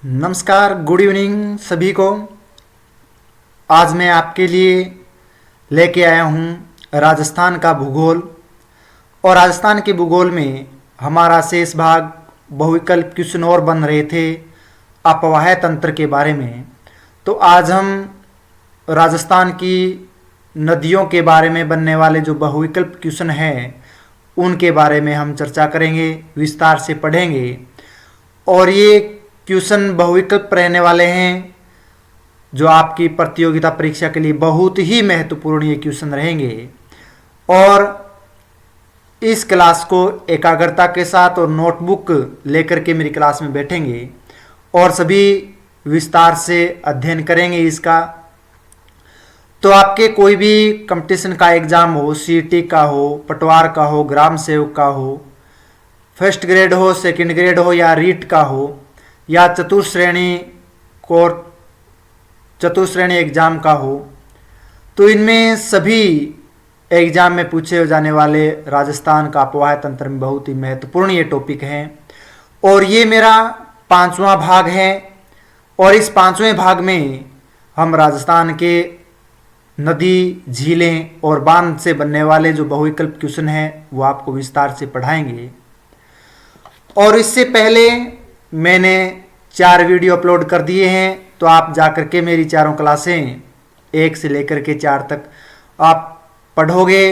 नमस्कार, good evening सभी को। आज मैं आपके लिए लेके आया हूँ राजस्थान का भूगोल। और राजस्थान के भूगोल में हमारा शेष भाग बहुविकल्प क्वेश्चन और बन रहे थे अपवाह तंत्र के बारे में। तो आज हम राजस्थान की नदियों के बारे में बनने वाले जो बहुविकल्प क्वेश्चन हैं उनके बारे में हम चर्चा करेंगे, विस्तार से पढ़ेंगे। और ये क्वेश्चन बहुविकल्प रहने वाले हैं जो आपकी प्रतियोगिता परीक्षा के लिए बहुत ही महत्वपूर्ण ये क्वेश्चन रहेंगे। और इस क्लास को एकाग्रता के साथ और नोटबुक लेकर के मेरी क्लास में बैठेंगे और सभी विस्तार से अध्ययन करेंगे इसका। तो आपके कोई भी कंपटीशन का एग्ज़ाम हो, सीईटी का हो, पटवार का हो, ग्राम सेवक का हो, फर्स्ट ग्रेड हो, सेकंड ग्रेड हो या रीट का हो या चतुश्रेणी एग्ज़ाम का हो, तो इनमें सभी एग्ज़ाम में पूछे जाने वाले राजस्थान का अपवाह तंत्र में बहुत ही महत्वपूर्ण ये टॉपिक हैं। और ये मेरा 5वां भाग है और इस 5वें भाग में हम राजस्थान के नदी, झीलें और बांध से बनने वाले जो बहुविकल्प क्वेश्चन हैं वो आपको विस्तार से पढ़ाएंगे। और इससे पहले मैंने 4 वीडियो अपलोड कर दिए हैं, तो आप जाकर के मेरी चारों क्लासें 1 से लेकर के 4 तक आप पढ़ोगे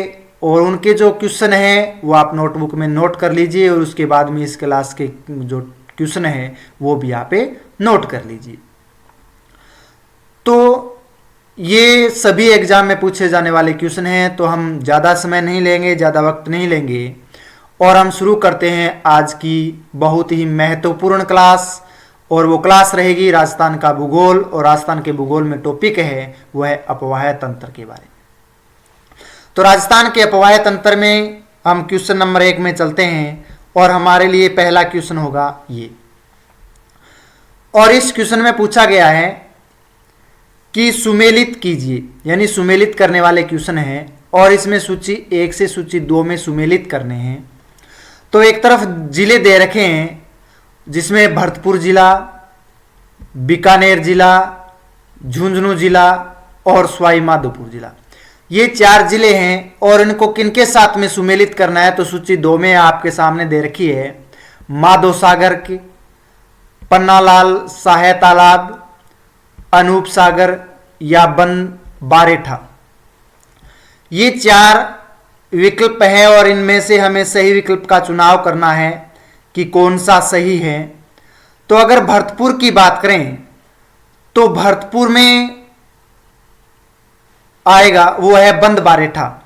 और उनके जो क्वेश्चन हैं वो आप नोटबुक में नोट कर लीजिए और उसके बाद में इस क्लास के जो क्वेश्चन हैं वो भी आप नोट कर लीजिए। तो ये सभी एग्जाम में पूछे जाने वाले क्वेश्चन हैं, तो हम ज़्यादा समय नहीं लेंगे, ज़्यादा वक्त नहीं लेंगे और हम शुरू करते हैं आज की बहुत ही महत्वपूर्ण क्लास। और वो क्लास रहेगी राजस्थान का भूगोल। और राजस्थान के भूगोल में टॉपिक है वो है अपवाह तंत्र के बारे में। तो राजस्थान के अपवाह तंत्र में हम क्वेश्चन नंबर 1 में चलते हैं और हमारे लिए पहला क्वेश्चन होगा ये। और इस क्वेश्चन में पूछा गया है कि सुमेलित कीजिए, यानी सुमेलित करने वाले क्वेश्चन हैं और इसमें सूची 1 से सूची 2 में सुमेलित करने हैं। तो एक तरफ जिले दे रखे हैं जिसमें भरतपुर जिला, बीकानेर जिला, झुंझुनू जिला और सवाई माधोपुर जिला, ये 4 जिले हैं। और इनको किनके साथ में सुमेलित करना है, तो सूची 2 में आपके सामने दे रखी है माधो सागर की, पन्नालाल साहे तालाब, अनूप सागर या बंद बारेठा। ये 4 विकल्प है और इनमें से हमें सही विकल्प का चुनाव करना है कि कौन सा सही है। तो अगर भरतपुर की बात करें तो भरतपुर में आएगा वो है बंद बारेठा,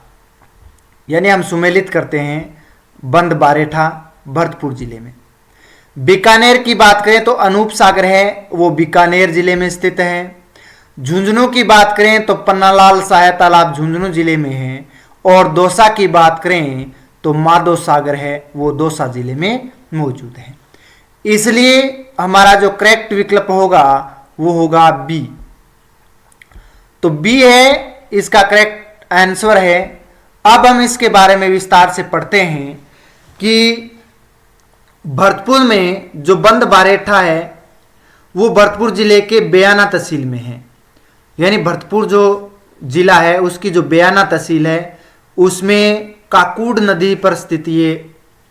यानी हम सुमेलित करते हैं बंद बारेठा भरतपुर जिले में। बीकानेर की बात करें तो अनूप सागर है, वो बीकानेर जिले में स्थित है। झुंझुनू की बात करें तो पन्नालाल साहे तालाब झुंझुनू जिले में है। और दौसा की बात करें तो माधो सागर है, वो दौसा जिले में मौजूद है। इसलिए हमारा जो करेक्ट विकल्प होगा वो होगा बी। तो बी है इसका करेक्ट आंसर है। अब हम इसके बारे में विस्तार से पढ़ते हैं कि भरतपुर में जो बंद बारेठा है वो भरतपुर जिले के बेयाना तहसील में है, यानी भरतपुर जो जिला है उसकी जो बेयाना तहसील है उसमें काकूड नदी पर स्थित ये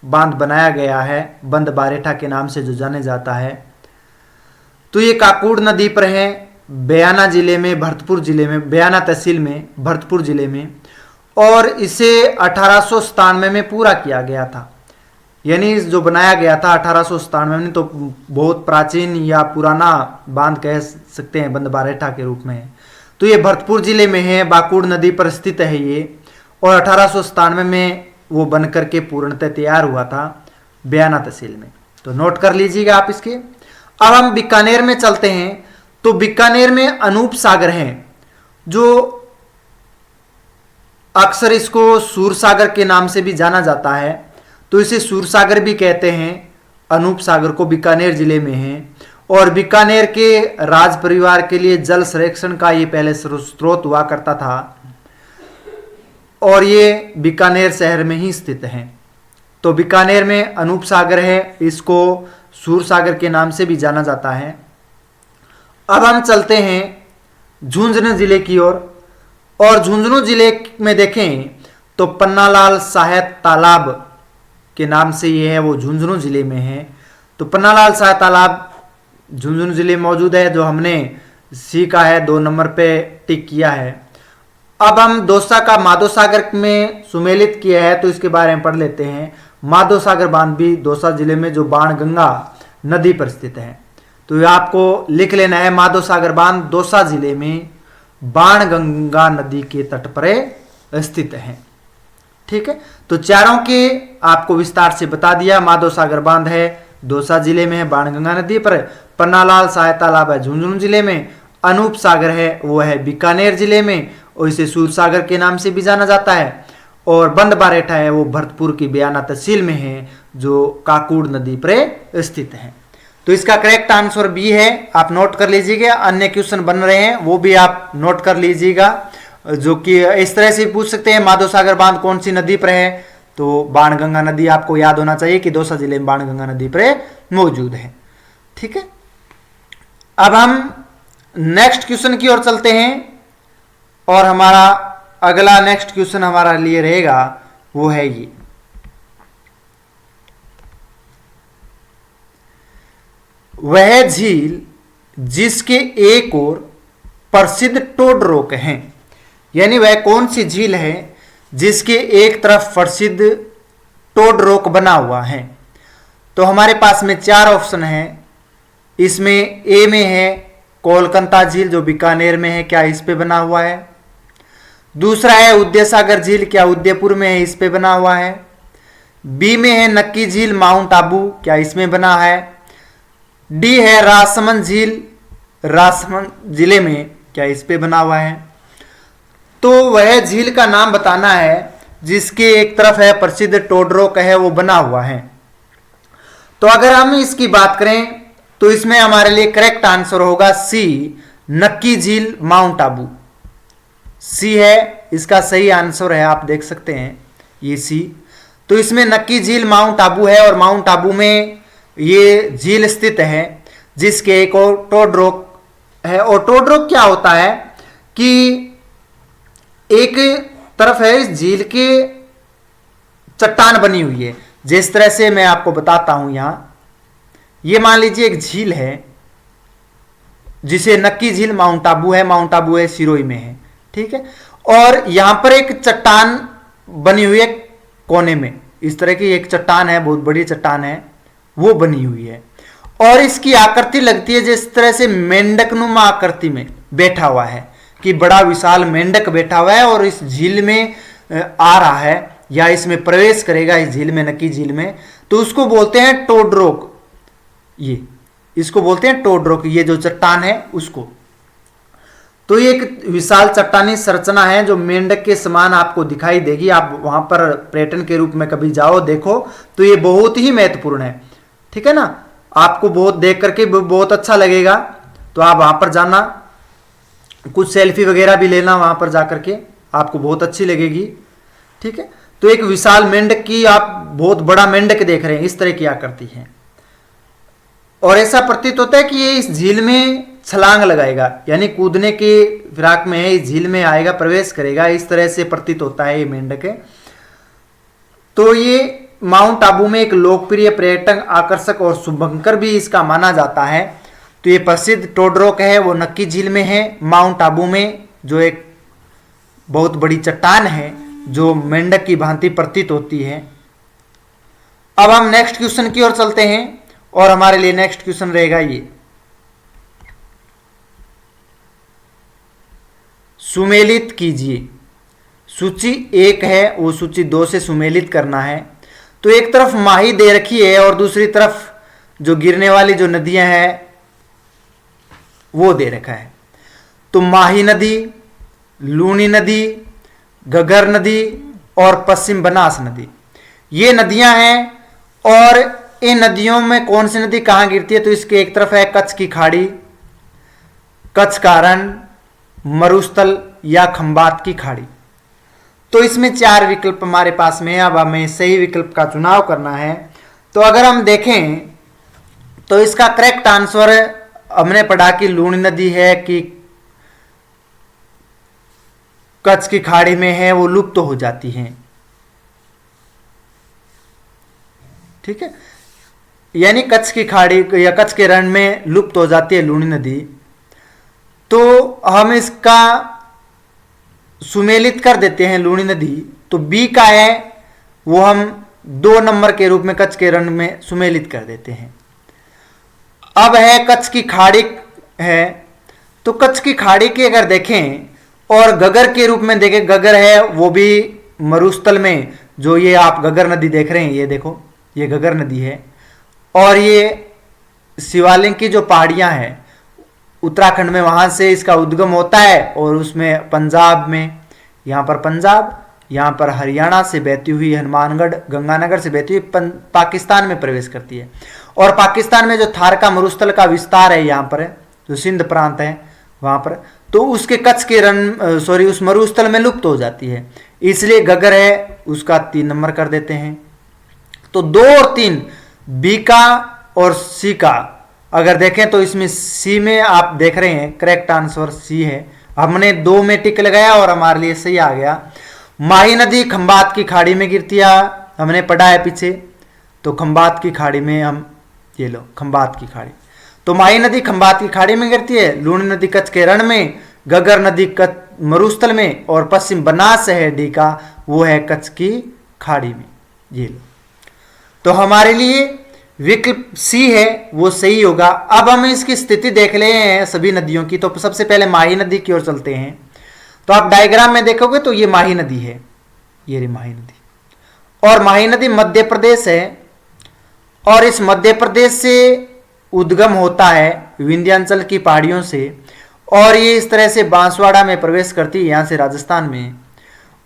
बांध बनाया गया है, बंद बारेठा के नाम से जो जाने जाता है। तो ये काकूड नदी पर है बेयाना जिले में, भरतपुर जिले में, बेयाना तहसील में, भरतपुर जिले में। और इसे 1897 में पूरा किया गया था, यानी जो बनाया गया था 1897 में, तो बहुत प्राचीन या पुराना बांध कह सकते हैं बंद बारेठा के रूप में। तो ये भरतपुर जिले में है, बाकूड़ नदी पर स्थित है ये। और 1897 में वो बनकर के पूर्णतः तैयार हुआ था बेयाना तहसील में। तो नोट कर लीजिएगा आप इसके। अब हम बीकानेर में चलते हैं। तो बीकानेर में अनूप सागर है, जो अक्सर इसको सूरसागर के नाम से भी जाना जाता है, तो इसे सूरसागर भी कहते हैं। अनूप सागर को बीकानेर जिले में है। और बीकानेर के राज परिवार के लिए जल संरक्षण का ये पहले स्रोत हुआ करता था और ये बीकानेर शहर में ही स्थित है। तो बीकानेर में अनूप सागर है, इसको सूरसागर के नाम से भी जाना जाता है। अब हम चलते हैं झुंझुनू जिले की ओर, और झुंझुनू जिले में देखें तो पन्नालाल साहब तालाब के नाम से ये है, वो झुंझुनू जिले में है। तो पन्नालाल साहब तालाब झुंझुनू जिले में मौजूद है, जो हमने सीखा है, 2 नंबर पे टिक किया है। अब हम दौसा का माधो सागर में सुमेलित किया है, तो इसके बारे में पढ़ लेते हैं। माधो सागर बांध भी दौसा जिले में, जो बाणगंगा नदी पर स्थित है। तो ये आपको लिख लेना है, माधो सागर बांध दौसा जिले में बाणगंगा नदी के तट पर स्थित है। ठीक है, तो चारों के आपको विस्तार से बता दिया। माधो सागर बांध है दौसा जिले में है, बाणगंगा नदी पर। पन्नालाल साहब तालाब है झुंझुनू जिले में। अनूप सागर है वो है बीकानेर जिले में, और इसे सूर सागर के नाम से भी जाना जाता है। और बंद बारेठा है वो भरतपुर की बयाना तहसील में है, जो काकूड़ नदी पर स्थित है। तो इसका करेक्ट आंसर बी है, आप नोट कर लीजिएगा। अन्य क्वेश्चन बन रहे हैं वो भी आप नोट कर लीजिएगा, जो कि इस तरह से पूछ सकते हैं, माधो सागर बांध कौन सी नदी पर है, तो बाणगंगा नदी आपको याद होना चाहिए कि दौसा जिले में बाणगंगा नदी पर मौजूद है। ठीक है, अब हम नेक्स्ट क्वेश्चन की ओर चलते हैं, और हमारा अगला नेक्स्ट क्वेश्चन हमारा लिए रहेगा वो है ये, वह झील जिसके एक ओर प्रसिद्ध टोडरोक हैं, यानी वह कौन सी झील है जिसके एक तरफ प्रसिद्ध टोडरोक बना हुआ है। तो हमारे पास में 4 ऑप्शन है। इसमें ए में है कोलकाता झील, जो बीकानेर में है, क्या इस पे बना हुआ है। दूसरा है उदयसागर झील, क्या उदयपुर में है, इस पे बना हुआ है। बी में है नक्की झील माउंट आबू, क्या इसमें बना है। डी है राजसमंद झील, राजसमंद जिले में, क्या इस पे बना हुआ है। तो वह झील का नाम बताना है जिसके एक तरफ है प्रसिद्ध टोडरोक है, वो बना हुआ है। तो अगर हम इसकी बात करें तो इसमें हमारे लिए करेक्ट आंसर होगा सी, नक्की झील माउंट आबू। सी है इसका सही आंसर है, आप देख सकते हैं ये सी। तो इसमें नक्की झील माउंट आबू है, और माउंट आबू में ये झील स्थित है जिसके एक और टोडरोक है। और टोडरोक क्या होता है कि एक तरफ है इस झील के चट्टान बनी हुई है। जिस तरह से मैं आपको बताता हूं, यहां ये मान लीजिए एक झील है जिसे नक्की झील माउंट आबू है, माउंट आबू है सिरोही में है। ठीक है, और यहां पर एक चट्टान बनी हुई है कोने में, इस तरह की एक चट्टान है, बहुत बड़ी चट्टान है, वो बनी हुई है। और इसकी आकृति लगती है जिस तरह से मेंढकनुमा आकृति में बैठा हुआ है, कि बड़ा विशाल मेंढक बैठा हुआ है और इस झील में आ रहा है, या इसमें प्रवेश करेगा, इस झील में, नक्की झील में। तो उसको बोलते हैं टोडरोक, ये इसको बोलते हैं टोडरोक, ये जो चट्टान है उसको। तो ये एक विशाल चट्टानी संरचना है जो मेंढक के समान आपको दिखाई देगी। आप वहां पर पर्यटन के रूप में कभी जाओ, देखो, तो ये बहुत ही महत्वपूर्ण है। ठीक है ना, आपको बहुत देख करके बहुत अच्छा लगेगा। तो आप वहां पर जाना, कुछ सेल्फी वगैरह भी लेना, वहां पर जाकर के आपको बहुत अच्छी लगेगी। ठीक है, तो एक विशाल मेंढक की, आप बहुत बड़ा मेंढक देख रहे हैं, इस तरह की आकृति है। और ऐसा प्रतीत होता है कि ये इस झील में छलांग लगाएगा, यानी कूदने के फिराक में है, इस झील में आएगा, प्रवेश करेगा, इस तरह से प्रतीत होता है ये मेंढक है। तो ये माउंट आबू में एक लोकप्रिय पर्यटन आकर्षक और शुभंकर भी इसका माना जाता है। तो ये प्रसिद्ध टोडरोक है वो नक्की झील में है, माउंट आबू में, जो एक बहुत बड़ी चट्टान है जो मेंढक की भांति प्रतीत होती है। अब हम नेक्स्ट क्वेश्चन की ओर चलते हैं, और हमारे लिए नेक्स्ट क्वेश्चन रहेगा ये, सुमेलित कीजिए। सूची 1 है, वो सूची 2 से सुमेलित करना है। तो एक तरफ माही दे रखी है और दूसरी तरफ जो गिरने वाली जो नदियां हैं वो दे रखा है। तो माही नदी, लूनी नदी, घग्गर नदी और पश्चिम बनास नदी, ये नदियां हैं। और इन नदियों में कौन सी नदी कहां गिरती है, तो इसके एक तरफ है कच्छ की खाड़ी, कच्छ का रण, मरुस्थल या खंबात की खाड़ी। तो इसमें 4 विकल्प हमारे पास में है। अब हमें सही विकल्प का चुनाव करना है। तो अगर हम देखें तो इसका करेक्ट आंसर हमने पढ़ा कि लूणी नदी है कि कच्छ की खाड़ी में है, वो लुप्त तो हो जाती हैं। ठीक है, यानी कच्छ की खाड़ी या कच्छ के रण में लुप्त हो जाती है लूणी नदी। तो हम इसका सुमेलित कर देते हैं लूणी नदी। तो बी का है वो हम 2 नंबर के रूप में कच्छ के रण में सुमेलित कर देते हैं। अब है कच्छ की खाड़ी है, तो कच्छ की खाड़ी की अगर देखें और गगर के रूप में देखें, गगर है वो भी मरुस्थल में, जो ये आप गगर नदी देख रहे हैं, ये देखो ये गगर नदी है। और ये शिवालिक की जो पहाड़ियां हैं उत्तराखंड में, वहां से इसका उद्गम होता है और उसमें पंजाब में, यहाँ पर पंजाब, यहाँ पर हरियाणा से बहती हुई हनुमानगढ़ गंगानगर से बहती हुई पाकिस्तान में प्रवेश करती है। और पाकिस्तान में जो थार का मरुस्थल का विस्तार है, यहाँ पर है जो सिंध प्रांत है वहाँ पर, तो उसके कच्छ के उस मरुस्थल में लुप्त हो जाती है। इसलिए गगर है उसका 3 नंबर कर देते हैं। तो 2 और 3 बी का और सी का अगर देखें तो इसमें सी में आप देख रहे हैं करेक्ट आंसर सी है। हमने 2 में टिक लगाया और हमारे लिए सही आ गया। माही नदी खंबात की खाड़ी में गिरती है, हमने पढ़ा है पीछे। तो खंबात की खाड़ी में हम ये लो खंबात की खाड़ी, तो माही नदी खंबात की खाड़ी में गिरती है, लूणी नदी कच्छ के रण में, गगर नदी कच्छ मरुस्थल में, और पश्चिम बनास है डी का, वो है कच्छ की खाड़ी में। ये लो, तो हमारे लिए विकल्प सी है वो सही होगा। अब हम इसकी स्थिति देख ले हैं सभी नदियों की। तो सबसे पहले माही नदी की ओर चलते हैं। तो आप डायग्राम में देखोगे तो ये माही नदी है, ये रही माही नदी। और माही नदी मध्य प्रदेश है, और इस मध्य प्रदेश से उद्गम होता है विंध्याचल की पहाड़ियों से, और ये इस तरह से बांसवाड़ा में प्रवेश करती है, यहाँ से राजस्थान में,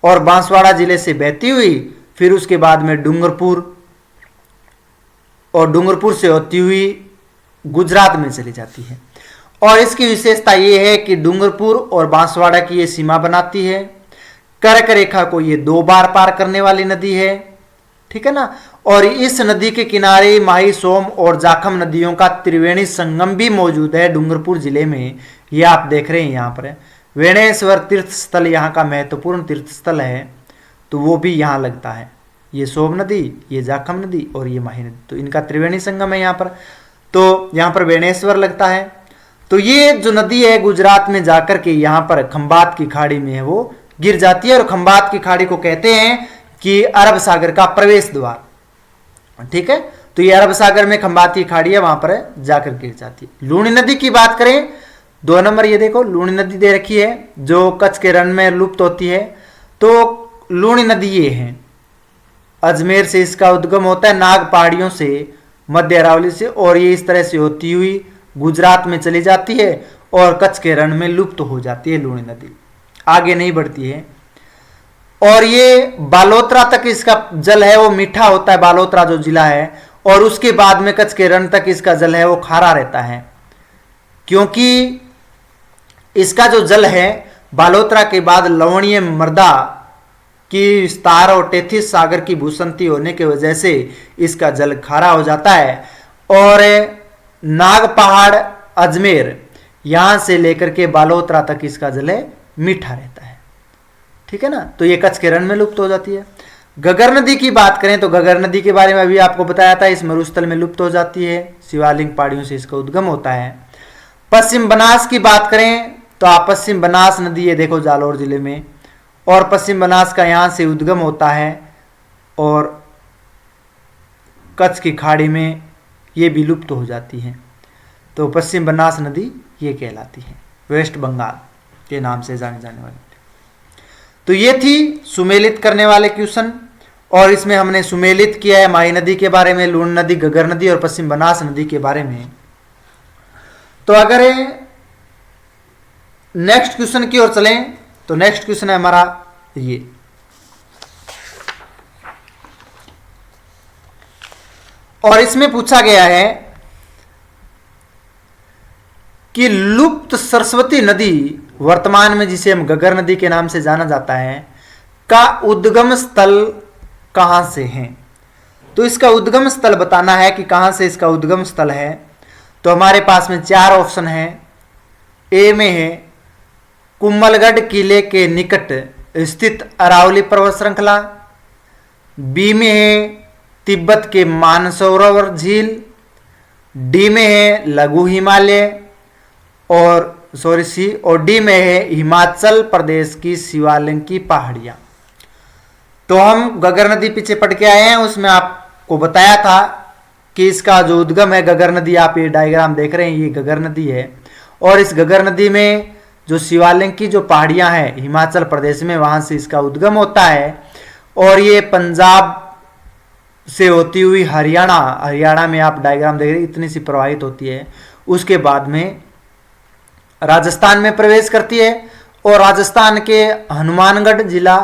और बांसवाड़ा जिले से बहती हुई फिर उसके बाद में डूंगरपुर, और डूंगरपुर से होती हुई गुजरात में चली जाती है। और इसकी विशेषता ये है कि डूंगरपुर और बांसवाड़ा की ये सीमा बनाती है। कर्क रेखा को ये 2 बार पार करने वाली नदी है, ठीक है ना। और इस नदी के किनारे माही, सोम और जाखम नदियों का त्रिवेणी संगम भी मौजूद है डूंगरपुर जिले में। ये आप देख रहे हैं यहाँ पर वेणेश्वर तीर्थ स्थल यहाँ का महत्वपूर्ण तीर्थ स्थल है, तो वो भी यहाँ लगता है। ये सोम नदी, ये जाखम नदी और ये माही नदी, तो इनका त्रिवेणी संगम है यहाँ पर। तो यहाँ पर वेणेश्वर लगता है। तो ये जो नदी है गुजरात में जाकर के यहाँ पर खंबात की खाड़ी में है वो गिर जाती है, और खंबात की खाड़ी को कहते हैं कि अरब सागर का प्रवेश द्वार, ठीक है। तो ये अरब सागर में खंबात की खाड़ी है, वहां पर जाकर गिर जाती है। लूणी नदी की बात करें 2 नंबर, ये देखो लूणी नदी दे रखी है जो कच्छ के रण में लुप्त होती है। तो लूणी नदी ये है, अजमेर से इसका उद्गम होता है, नाग पहाड़ियों से, मध्य अरावली से, और ये इस तरह से होती हुई गुजरात में चली जाती है और कच्छ के रण में लुप्त हो जाती है लूणी नदी, आगे नहीं बढ़ती है। और ये बालोतरा तक इसका जल है वो मीठा होता है, बालोतरा जो जिला है, और उसके बाद में कच्छ के रण तक इसका जल है वो खारा रहता है, क्योंकि इसका जो जल है बालोतरा के बाद लवणीय मृदा की विस्तार और टेथिस सागर की भूसंति होने की वजह से इसका जल खारा हो जाता है। और नाग पहाड़, अजमेर, यहां से लेकर के बालोतरा तक इसका जल है मीठा रहता है, ठीक है ना। तो ये कच्छ के रण में लुप्त हो जाती है। गगर नदी की बात करें तो गगर नदी के बारे में अभी आपको बताया था, इस मरुस्थल में लुप्त हो जाती है, शिवालिक पहाड़ियों से इसका उद्गम होता है। पश्चिम बनास की बात करें तो आप पश्चिम बनास नदी ये देखो जालौर जिले में, और पश्चिम बनास का यहाँ से उद्गम होता है और कच्छ की खाड़ी में ये भी लुप्त हो जाती है। तो पश्चिम बनास नदी ये कहलाती है, वेस्ट बंगाल के नाम से जाने जाने वाली। तो ये थी सुमेलित करने वाले क्वेश्चन, और इसमें हमने सुमेलित किया है माही नदी के बारे में, लूणी नदी, गगर नदी और पश्चिम बनास नदी के बारे में। तो अगर नेक्स्ट क्वेश्चन की ओर चलें तो नेक्स्ट क्वेश्चन है हमारा ये, और इसमें पूछा गया है कि लुप्त सरस्वती नदी, वर्तमान में जिसे हम गगर नदी के नाम से जाना जाता है, का उद्गम स्थल कहां से है। तो इसका उद्गम स्थल बताना है कि कहां से इसका उद्गम स्थल है। तो हमारे पास में 4 ऑप्शन है। ए में है कुम्भलगढ़ किले के निकट स्थित अरावली पर्वत श्रृंखला। बी में है तिब्बत के मानसरोवर झील। डी में है लघु हिमालय और सी और डी में है हिमाचल प्रदेश की शिवालिक की पहाड़ियां। तो हम घग्गर नदी पीछे पढ़ के आए हैं, उसमें आपको बताया था कि इसका जो उद्गम है घग्गर नदी, आप ये डायग्राम देख रहे हैं, ये घग्गर नदी है। और इस घग्गर नदी में जो शिवालिक की जो पहाड़ियां हैं हिमाचल प्रदेश में, वहां से इसका उद्गम होता है। और ये पंजाब से होती हुई हरियाणा में आप डायग्राम देख रहे हैं, इतनी सी प्रवाहित होती है। उसके बाद में राजस्थान में प्रवेश करती है और राजस्थान के हनुमानगढ़ जिला,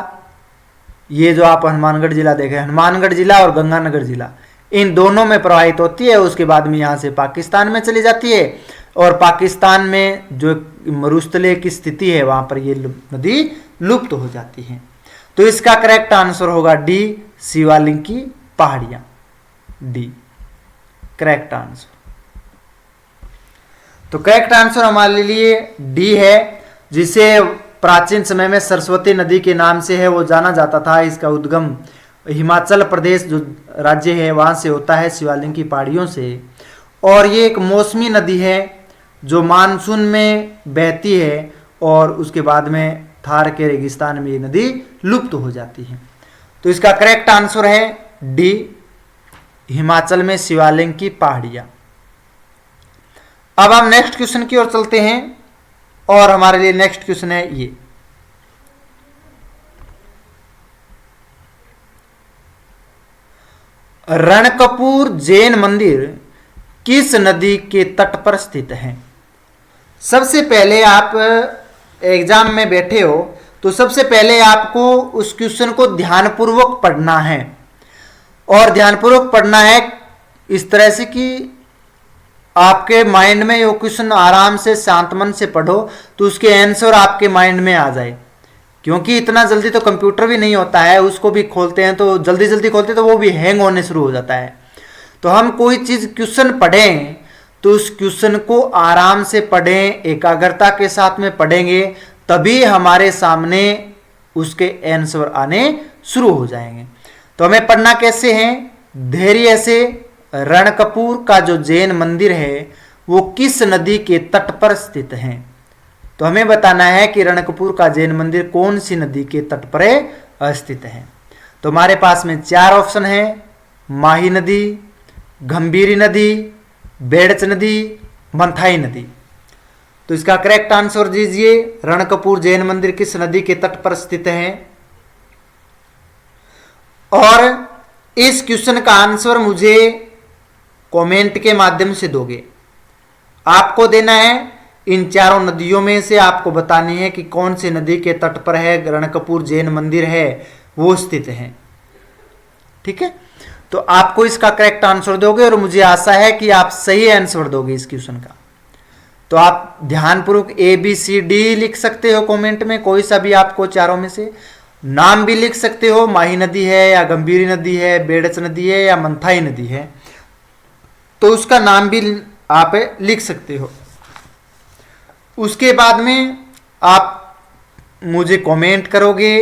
ये जो आप हनुमानगढ़ जिला देख रहे हैं, हनुमानगढ़ जिला और गंगानगर जिला, इन दोनों में प्रवाहित होती है। उसके बाद में यहाँ से पाकिस्तान में चली जाती है और पाकिस्तान में जो मरुस्थलीय की स्थिति है वहां पर ये नदी लुप्त हो जाती है। तो इसका करेक्ट आंसर होगा डी, शिवालिक की पहाड़ियां। D correct answer. तो करेक्ट आंसर हमारे लिए डी है, जिसे प्राचीन समय में सरस्वती नदी के नाम से है वो जाना जाता था। इसका उद्गम हिमाचल प्रदेश जो राज्य है वहां से होता है, शिवालिक की पहाड़ियों से। और ये एक मौसमी नदी है जो मानसून में बहती है और उसके बाद में थार के रेगिस्तान में ये नदी लुप्त हो जाती है। तो इसका करेक्ट आंसर है डी, हिमाचल में शिवालिक की पहाड़ियां। अब हम नेक्स्ट क्वेश्चन की ओर चलते हैं और हमारे लिए नेक्स्ट क्वेश्चन है ये, रणकपुर जैन मंदिर किस नदी के तट पर स्थित है? सबसे पहले आप एग्जाम में बैठे हो तो सबसे पहले आपको उस क्वेश्चन को ध्यानपूर्वक पढ़ना है। और ध्यानपूर्वक पढ़ना है इस तरह से कि आपके माइंड में ये क्वेश्चन आराम से शांत मन से पढ़ो तो उसके आंसर आपके माइंड में आ जाए। क्योंकि इतना जल्दी तो कंप्यूटर भी नहीं होता है, उसको भी खोलते हैं तो जल्दी जल्दी खोलते हैं तो वो भी हैंग होने शुरू हो जाता है। तो हम कोई चीज़ क्वेश्चन पढ़ें तो उस क्वेश्चन को आराम से पढ़ें, एकाग्रता के साथ में पढ़ेंगे, तभी हमारे सामने उसके आंसर आने शुरू हो जाएंगे। तो हमें पढ़ना कैसे है? धैर्य से रणकपुर का जो जैन मंदिर है वो किस नदी के तट पर स्थित है। तो हमें बताना है कि रणकपुर का जैन मंदिर कौन सी नदी के तट पर स्थित है। तो हमारे पास में 4 ऑप्शन है, माही नदी, गंभीरी नदी, बेड़च नदी, मंथाई नदी। तो इसका करेक्ट आंसर दीजिए, रणकपुर जैन मंदिर किस नदी के तट पर स्थित है। और इस क्वेश्चन का आंसर मुझे कमेंट के माध्यम से दोगे। आपको देना है इन चारों नदियों में से आपको बतानी है कि कौन सी नदी के तट पर है रणकपुर जैन मंदिर है वो स्थित है। ठीक है, तो आपको इसका करेक्ट आंसर दोगे और मुझे आशा है कि आप सही आंसर दोगे इस क्वेश्चन का। तो आप ध्यानपूर्वक ABCD लिख सकते हो कमेंट में, कोई सा भी आपको चारों में से नाम भी लिख सकते हो, माही नदी है या गंभीरी नदी है, बेड़च नदी है या मंथाई नदी है, तो उसका नाम भी आप लिख सकते हो। उसके बाद में आप मुझे कमेंट करोगे।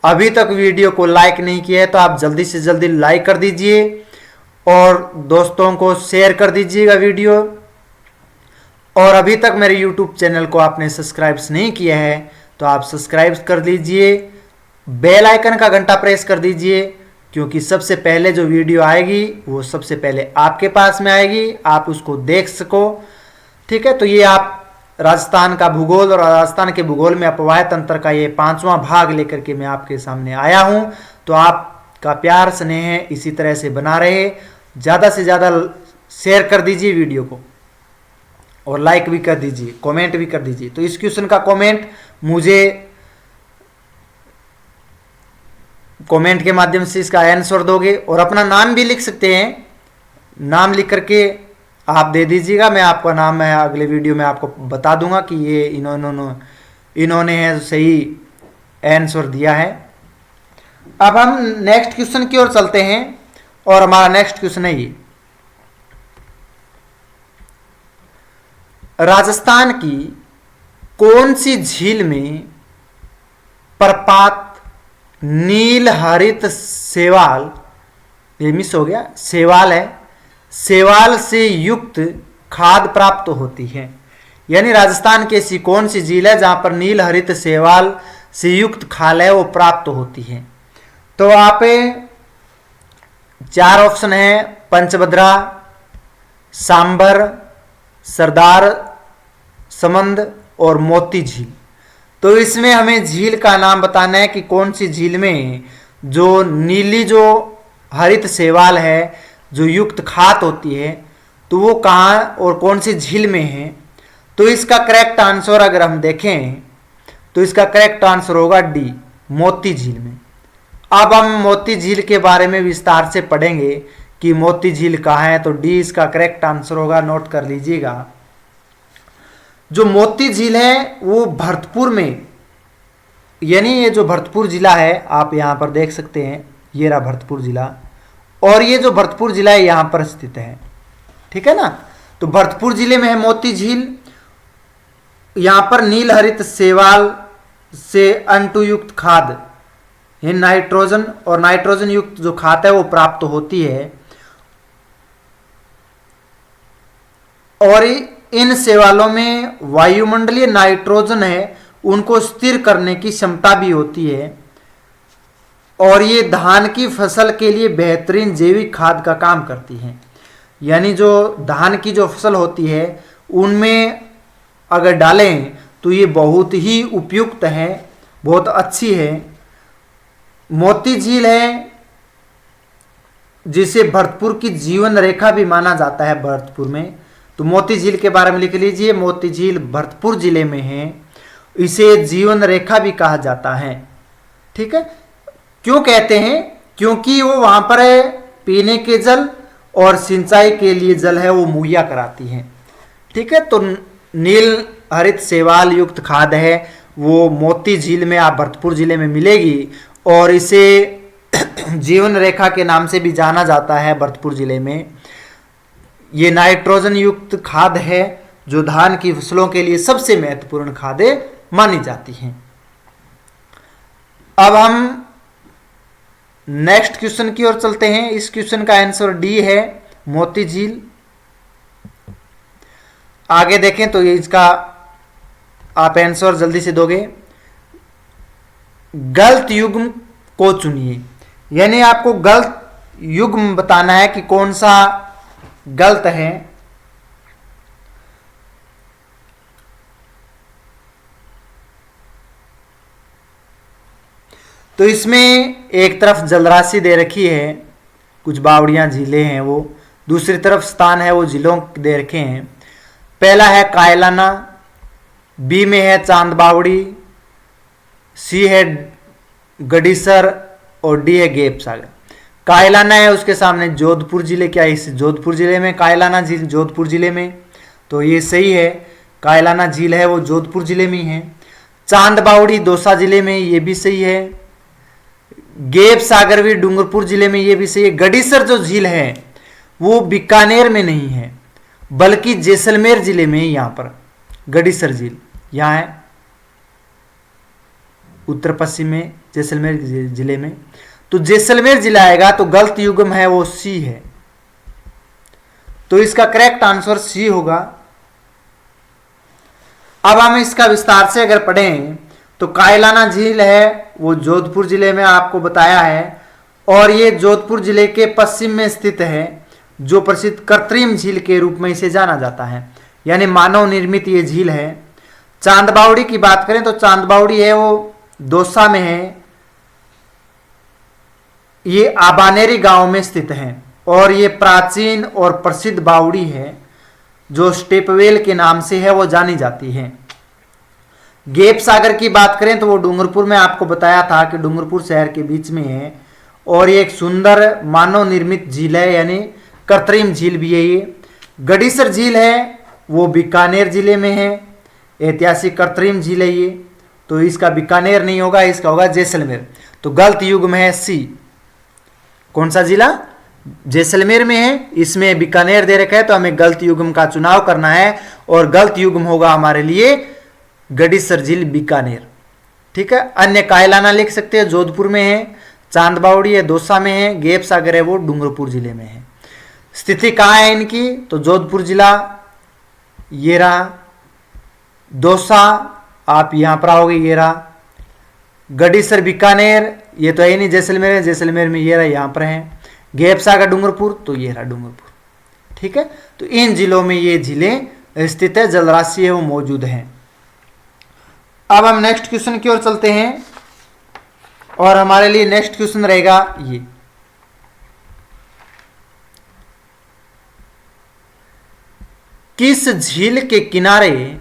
अभी तक वीडियो को लाइक नहीं किया है तो आप जल्दी से जल्दी लाइक कर दीजिए और दोस्तों को शेयर कर दीजिएगा वीडियो। और अभी तक मेरे YouTube चैनल को आपने सब्सक्राइब नहीं किया है तो आप सब्सक्राइब कर लीजिए, बेल आइकन का घंटा प्रेस कर दीजिए, क्योंकि सबसे पहले जो वीडियो आएगी वो सबसे पहले आपके पास में आएगी, आप उसको देख सको। ठीक है, तो ये आप राजस्थान का भूगोल और राजस्थान के भूगोल में अपवाह तंत्र का ये 5वां भाग लेकर के मैं आपके सामने आया हूं। तो आपका प्यार स्नेह इसी तरह से बना रहे, ज़्यादा से ज़्यादा शेयर कर दीजिए वीडियो को और लाइक भी कर दीजिए, कमेंट भी कर दीजिए। तो इस क्वेश्चन का कमेंट मुझे कमेंट के माध्यम से इसका आंसर दोगे और अपना नाम भी लिख सकते हैं, नाम लिख करके आप दे दीजिएगा। मैं आपका नाम मैं अगले वीडियो में आपको बता दूंगा कि ये इन्होंने है सही आंसर दिया है। अब हम नेक्स्ट क्वेश्चन की ओर चलते हैं और हमारा नेक्स्ट क्वेश्चन है ये, राजस्थान की कौन सी झील में प्रपात नील हरित शैवाल, ये मिस हो गया, शैवाल है, शैवाल से युक्त खाद प्राप्त होती है। यानी राजस्थान की ऐसी कौन सी झील है जहां पर नील हरित शैवाल से युक्त खाल है वो प्राप्त होती है। तो आप 4 ऑप्शन है, पंचभद्रा, सांबर, सरदार समंद और मोती झील। तो इसमें हमें झील का नाम बताना है कि कौन सी झील में जो नीली जो हरित शैवाल है जो युक्त खाद होती है तो वो कहाँ और कौन सी झील में है। तो इसका करेक्ट आंसर अगर हम देखें तो इसका करेक्ट आंसर होगा डी, मोती झील में। अब हम मोती झील के बारे में विस्तार से पढ़ेंगे कि मोती झील कहाँ है। तो डी इसका करेक्ट आंसर होगा, नोट कर लीजिएगा। जो मोती झील है वो भरतपुर में, यानी ये जो भरतपुर जिला है आप यहाँ पर देख सकते हैं, ये रहा भरतपुर जिला, और ये जो भरतपुर जिला है यहाँ पर स्थित है, ठीक है ना। तो भरतपुर जिले में है मोती झील। यहाँ पर नील हरित शैवाल से अंटुयुक्त खाद, ये नाइट्रोजन और नाइट्रोजन युक्त जो खाद है वो प्राप्त होती है, और इन शैवालों में वायुमंडलीय नाइट्रोजन है उनको स्थिर करने की क्षमता भी होती है, और ये धान की फसल के लिए बेहतरीन जैविक खाद का काम करती हैं। यानी जो धान की जो फसल होती है उनमें अगर डालें तो ये बहुत ही उपयुक्त है, बहुत अच्छी है। मोती झील है जिसे भरतपुर की जीवन रेखा भी माना जाता है भरतपुर में। तो मोती झील के बारे में लिख लीजिए, मोती झील भरतपुर जिले में है, इसे जीवन रेखा भी कहा जाता है, ठीक है। क्यों कहते हैं? क्योंकि वो वहां पर पीने के जल और सिंचाई के लिए जल है वो मुहैया कराती है, ठीक है। तो नील हरित शैवाल युक्त खाद है वो मोती झील में आप भरतपुर जिले में मिलेगी, और इसे जीवन रेखा के नाम से भी जाना जाता है भरतपुर जिले में। ये नाइट्रोजन युक्त खाद है जो धान की फसलों के लिए सबसे महत्वपूर्ण खादें मानी जाती हैं। अब हम नेक्स्ट क्वेश्चन की ओर चलते हैं। इस क्वेश्चन का आंसर डी है, मोती झील। आगे देखें तो ये इसका आप आंसर जल्दी से दोगे। गलत युग्म को चुनिए, यानी आपको गलत युग्म बताना है कि कौन सा गलत है। तो इसमें एक तरफ जलराशि दे रखी है, कुछ बावड़ियां झीलें हैं वो, दूसरी तरफ स्थान है वो झीलों दे रखे हैं। पहला है कायलाना, बी में है चांद बावड़ी, सी है गडीसर और डी है गेप सागर। कायलाना है उसके सामने जोधपुर जिले, क्या इस जोधपुर जिले में कायलाना झील जोधपुर जिले में, तो ये सही है, कायलाना झील है वो जोधपुर जिले में ही है। चांद बावड़ी दौसा जिले में, ये भी सही है। गेप सागर भी डूंगरपुर जिले में, ये भी सही है। गडीसर जो झील है वो बीकानेर में नहीं है बल्कि जैसलमेर जिले में, यहाँ पर गडीसर झील यहाँ है उत्तर पश्चिम में जैसलमेर जिले में। तो जैसलमेर जिला आएगा, तो गलत युग्म है वो सी है। तो इसका करेक्ट आंसर सी होगा। अब हम इसका विस्तार से अगर पढ़ें तो कायलाना झील है वो जोधपुर जिले में आपको बताया है, और ये जोधपुर जिले के पश्चिम में स्थित है, जो प्रसिद्ध कृत्रिम झील के रूप में इसे जाना जाता है, यानी मानव निर्मित ये झील है। चांदबावड़ी की बात करें तो चांदबावड़ी है वो दौसा में है, ये आबानेरी गांव में स्थित है, और ये प्राचीन और प्रसिद्ध बावड़ी है जो स्टेपवेल के नाम से है वो जानी जाती है। गेप सागर की बात करें तो वो डूंगरपुर में आपको बताया था कि डूंगरपुर शहर के बीच में है, और ये एक सुंदर मानव निर्मित झील है, यानी कृत्रिम झील भी है ये। गडीसर झील है वो बीकानेर जिले में है, ऐतिहासिक कृत्रिम झील है ये, तो इसका बीकानेर नहीं होगा, इसका होगा जैसलमेर। तो गलत युग्म है सी। कौन सा जिला? जैसलमेर में है, इसमें बीकानेर दे रखा है, तो हमें गलत युग्म का चुनाव करना है और गलत युग्म होगा हमारे लिए गडीसर झील बीकानेर। ठीक है, अन्य कायलाना लिख सकते हैं, जोधपुर में है, चांदबावड़ी है दौसा में है, गेप सागर है वो डूंगरपुर जिले में है। स्थिति कहाँ है इनकी, तो जोधपुर जिला ये रहा, दौसा आप यहां पर आओगे ये रहा, गडीसर बीकानेर ये तो है नहीं, जैसलमेर है, जैसलमेर में ये रहा यहां पर है, गेप सागर डूंगरपुर तो ये रहा डूंगरपुर। ठीक है, तो इन जिलों में ये जिले स्थित है, जलराशि है वो मौजूद है। अब हम नेक्स्ट क्वेश्चन की ओर चलते हैं और हमारे लिए नेक्स्ट क्वेश्चन रहेगा ये, किस झील के किनारे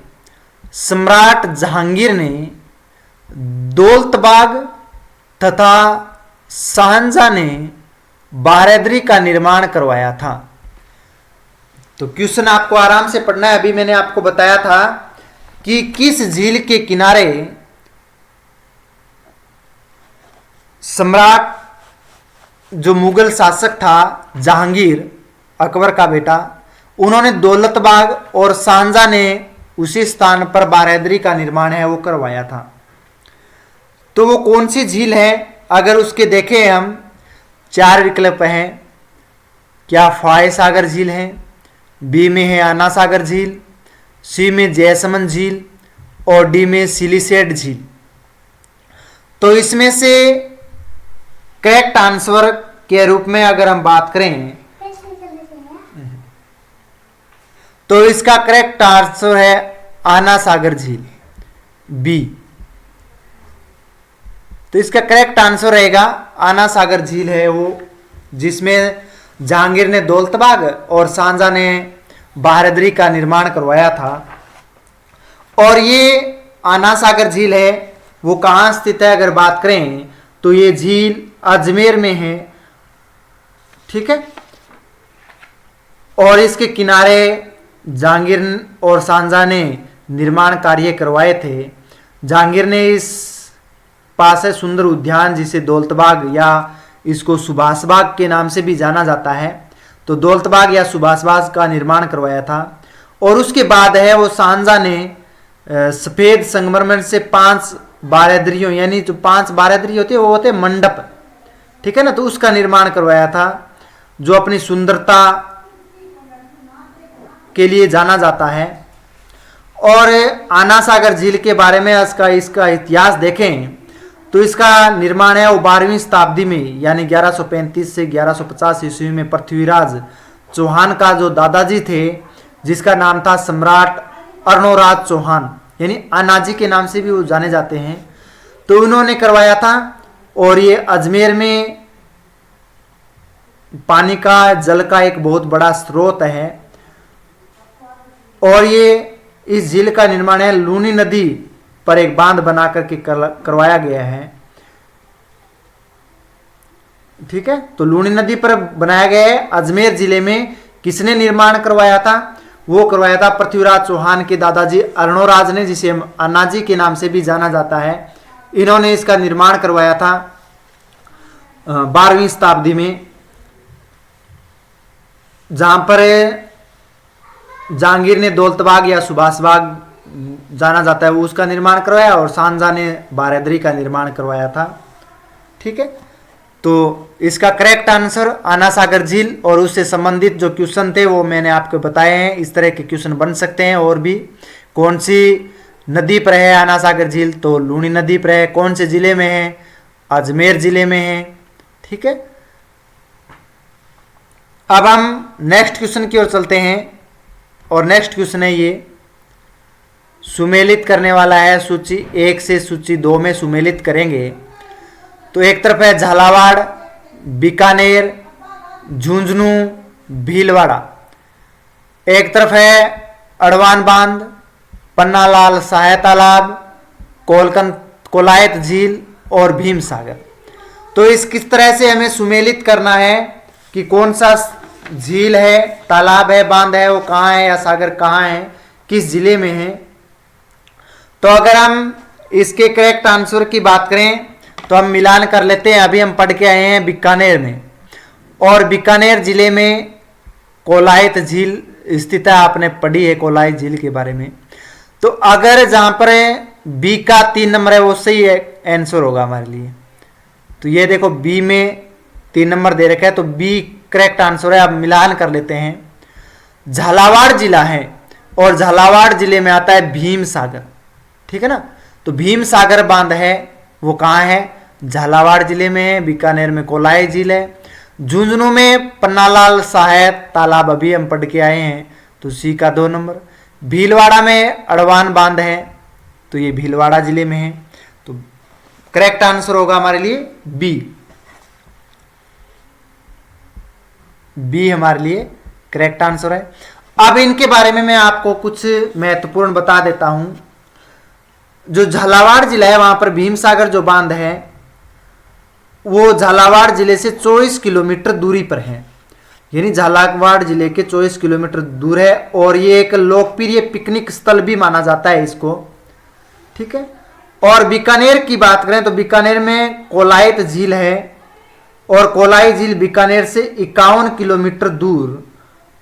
सम्राट जहांगीर ने दौलतबाग तथा शाहजहां ने बारादरी का निर्माण करवाया था। तो क्वेश्चन आपको आराम से पढ़ना है। अभी मैंने आपको बताया था कि किस झील के किनारे सम्राट जो मुगल शासक था जहांगीर, अकबर का बेटा, उन्होंने दौलतबाग और शाहजहां ने उसी स्थान पर बारादरी का निर्माण है वो करवाया था। तो वो कौन सी झील है, अगर उसके देखें हम 4 विकल्प हैं। क्या फाय सागर झील है, बी में है आना सागर झील, सी में जयसमंद झील और डी में सिलिसेट झील। तो इसमें से करेक्ट आंसर के रूप में अगर हम बात करें तो इसका करेक्ट आंसर है आना सागर झील, बी। तो इसका करेक्ट आंसर रहेगा आना सागर झील है वो, जिसमें जहांगीर ने दौलतबाग और शाहजहां ने बारादरी का निर्माण करवाया था। और ये आना सागर झील है वो कहाँ स्थित है, अगर बात करें तो ये झील अजमेर में है। ठीक है, और इसके किनारे जहांगीर और शाहजहां ने निर्माण कार्य करवाए थे। जहांगीर ने इस पास है सुंदर उद्यान जिसे दौलतबाग या इसको सुभाष बाग के नाम से भी जाना जाता है, तो दौलतबाग या सुभाष बाग का निर्माण करवाया था। और उसके बाद है वो शाहजहां ने सफेद संगमरमर से 5 बारादरियों, यानी जो 5 बारादरी होते हैं वो होते मंडप, ठीक है ना, तो उसका निर्माण करवाया था, जो अपनी सुंदरता के लिए जाना जाता है। और आना सागर झील के बारे में इसका इतिहास देखें तो इसका निर्माण है वो 12वीं शताब्दी में, यानी 1135 से 1150 ईस्वी में पृथ्वीराज चौहान का जो दादाजी थे, जिसका नाम था सम्राट अर्णोराज चौहान, यानी अनाजी के नाम से भी वो जाने जाते हैं, तो उन्होंने करवाया था। और ये अजमेर में पानी का जल का एक बहुत बड़ा स्रोत है। और ये इस झील का निर्माण है लूनी नदी पर एक बांध बना करके करवाया गया है। ठीक है, तो लूनी नदी पर बनाया गया है। अजमेर जिले में किसने निर्माण करवाया था, वो करवाया था पृथ्वीराज चौहान के दादाजी अर्णोराज ने, जिसे अन्नाजी के नाम से भी जाना जाता है। इन्होंने इसका निर्माण करवाया था 12वीं शताब्दी में, जहां पर जहांगीर ने दौलतबाग या सुभाष बाग जाना जाता है वो उसका निर्माण करवाया, और शाहजहां ने बारादरी का निर्माण करवाया था। ठीक है, तो इसका करेक्ट आंसर आना सागर झील। और उससे संबंधित जो क्वेश्चन थे वो मैंने आपको बताए हैं। इस तरह के क्वेश्चन बन सकते हैं। और भी कौन सी नदी पर है आना सागर झील, तो लूनी नदी पर है। कौन से जिले में है, अजमेर जिले में है। ठीक है, अब हम नेक्स्ट क्वेश्चन की ओर चलते हैं। और नेक्स्ट क्वेश्चन है ये सुमेलित करने वाला है, सूची 1 से सूची 2 में सुमेलित करेंगे। तो एक तरफ है झालावाड़, बीकानेर, झुंझुनू, भीलवाड़ा। एक तरफ है अड़वान बांध, पन्नालाल सहाय तालाब, कोलायत झील और भीम सागर। तो इस किस तरह से हमें सुमेलित करना है कि कौन सा झील है, तालाब है, बांध है, वो कहाँ है या सागर कहाँ है, किस जिले में है। तो अगर हम इसके करेक्ट आंसर की बात करें तो हम मिलान कर लेते हैं। अभी हम पढ़ के आए हैं बीकानेर में, और बीकानेर जिले में कोलायत झील स्थित है। आपने पढ़ी है कोलायत झील के बारे में। तो अगर जहां पर बी का 3 नंबर है वो सही है आंसर होगा हमारे लिए। तो ये देखो बी में 3 नंबर दे रखा है तो बी करेक्ट आंसर है। अब मिलान कर लेते हैं। झालावाड़ जिला है और झालावाड़ जिले में आता है भीम सागर, ठीक है ना। तो भीम सागर बांध है वो कहाँ है, झालावाड़ जिले में है। बीकानेर में कोलायत झील है। झुंझुनू में पन्नालाल साहब तालाब अभी हम पढ़ के आए हैं तो सी का 2 नंबर। भीलवाड़ा में अड़वान बांध है तो ये भीलवाड़ा जिले में है। तो करेक्ट आंसर होगा हमारे लिए बी। बी हमारे लिए करेक्ट आंसर है। अब इनके बारे में मैं आपको कुछ महत्वपूर्ण बता देता हूं। जो झालावाड़ जिला है वहां पर भीम सागर जो बांध है वो झालावाड़ जिले से 24 किलोमीटर दूरी पर है, यानी झालावाड़ जिले के 24 किलोमीटर दूर है। और ये एक लोकप्रिय पिकनिक स्थल भी माना जाता है इसको, ठीक है। और बीकानेर की बात करें तो बीकानेर में कोलायत झील है और कोलायत झील बीकानेर से 51 किलोमीटर दूर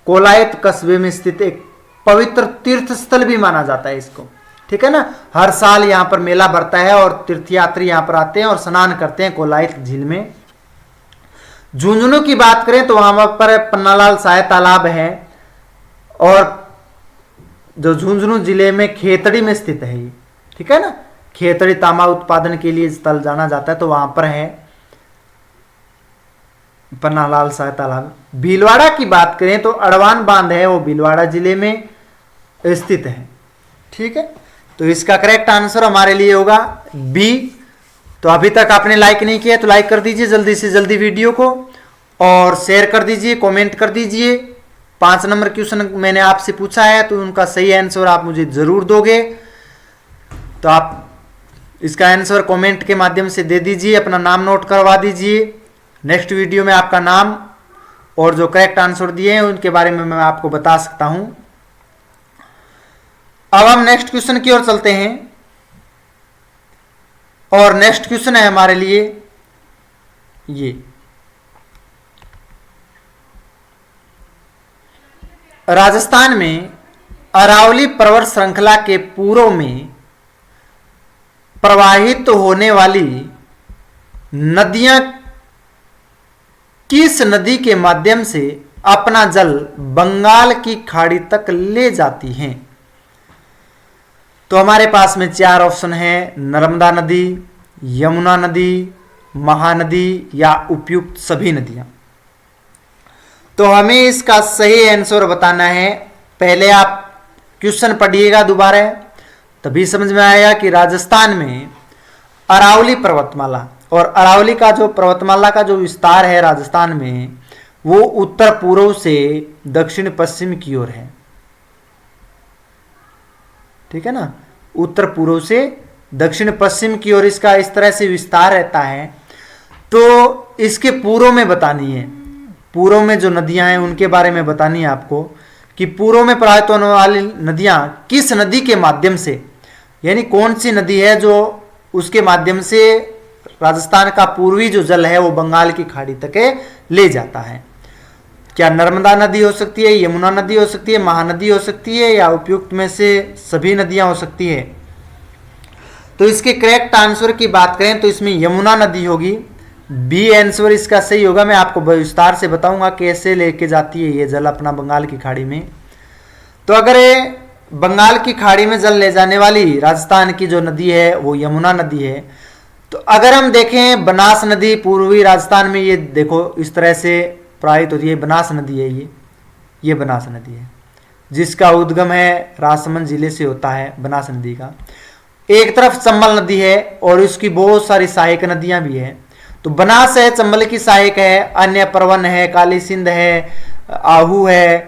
कोलायत कस्बे में स्थित एक पवित्र तीर्थ स्थल भी माना जाता है इसको, ठीक है ना। हर साल यहाँ पर मेला भरता है और तीर्थयात्री यहाँ पर आते हैं और स्नान करते हैं कोलायत झील में। झुंझुनू की बात करें तो वहां पर पन्नालाल साहब तालाब है और जो झुंझुनू जिले में खेतड़ी में स्थित है ये, ठीक है ना। खेतड़ी तांबा उत्पादन के लिए स्थल जाना जाता है तो वहां पर है पन्नालाल साहब तालाब। भीलवाड़ा की बात करें तो अड़वान बांध है वो भीलवाड़ा जिले में स्थित है, ठीक है। तो इसका करेक्ट आंसर हमारे लिए होगा बी। तो अभी तक आपने लाइक नहीं किया तो लाइक कर दीजिए जल्दी से जल्दी वीडियो को और शेयर कर दीजिए, कमेंट कर दीजिए। 5 नंबर क्वेश्चन मैंने आपसे पूछा है तो उनका सही आंसर आप मुझे जरूर दोगे। तो आप इसका आंसर कमेंट के माध्यम से दे दीजिए, अपना नाम नोट करवा दीजिए। नेक्स्ट वीडियो में आपका नाम और जो करेक्ट आंसर दिए हैं उनके बारे में मैं आपको बता सकता हूं। अब हम नेक्स्ट क्वेश्चन की ओर चलते हैं और नेक्स्ट क्वेश्चन है हमारे लिए ये। राजस्थान में अरावली पर्वत श्रृंखला के पूर्व में प्रवाहित होने वाली नदियां किस नदी के माध्यम से अपना जल बंगाल की खाड़ी तक ले जाती हैं। तो हमारे पास में 4 ऑप्शन है, नर्मदा नदी, यमुना नदी, महानदी या उपयुक्त सभी नदियां। तो हमें इसका सही आंसर बताना है। पहले आप क्वेश्चन पढ़िएगा दोबारा तभी समझ में आएगा कि राजस्थान में अरावली पर्वतमाला और अरावली का जो पर्वतमाला का जो विस्तार है राजस्थान में वो उत्तर पूर्व से दक्षिण पश्चिम की ओर है, ठीक है ना। उत्तर पूर्व से दक्षिण पश्चिम की ओर इसका इस तरह से विस्तार रहता है। तो इसके पूर्व में बतानी है, पूर्व में जो नदियां हैं उनके बारे में बतानी है आपको कि पूर्व में प्रवाहित होने वाली नदियां किस नदी के माध्यम से, यानी कौन सी नदी है जो उसके माध्यम से राजस्थान का पूर्वी जो जल है वो बंगाल की खाड़ी तक ले जाता है। क्या नर्मदा नदी हो सकती है, यमुना नदी हो सकती है, महानदी हो सकती है या उपयुक्त में से सभी नदियां हो सकती है। तो इसके करेक्ट आंसर की बात करें तो इसमें यमुना नदी होगी। बी आंसर इसका सही होगा। मैं आपको विस्तार से बताऊंगा कैसे लेके जाती है ये जल अपना बंगाल की खाड़ी में। तो अगर बंगाल की खाड़ी में जल ले जाने वाली राजस्थान की जो नदी है वो यमुना नदी है। तो अगर हम देखें बनास नदी पूर्वी राजस्थान में ये देखो इस तरह से प्रवाहित होती है, बनास नदी है ये बनास नदी है जिसका उद्गम है राजसमंद जिले से होता है बनास नदी का। एक तरफ चंबल नदी है और उसकी बहुत सारी सहायक नदियां भी है। तो बनास है, चंबल की सहायक है, अन्य परवन है, काली सिंध है, आहू है,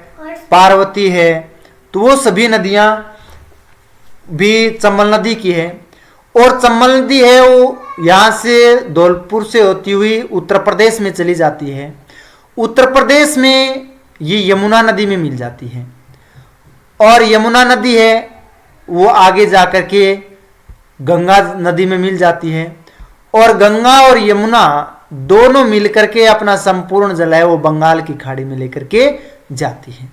पार्वती है। तो वो सभी नदियां भी चंबल नदी की है। और चंबल नदी है वो यहाँ से धौलपुर से होती हुई उत्तर प्रदेश में चली जाती है। उत्तर प्रदेश में ये यमुना नदी में मिल जाती है और यमुना नदी है वो आगे जाकर के गंगा नदी में मिल जाती है। और गंगा और यमुना दोनों मिलकर के अपना संपूर्ण जल है वो बंगाल की खाड़ी में लेकर के जाती है।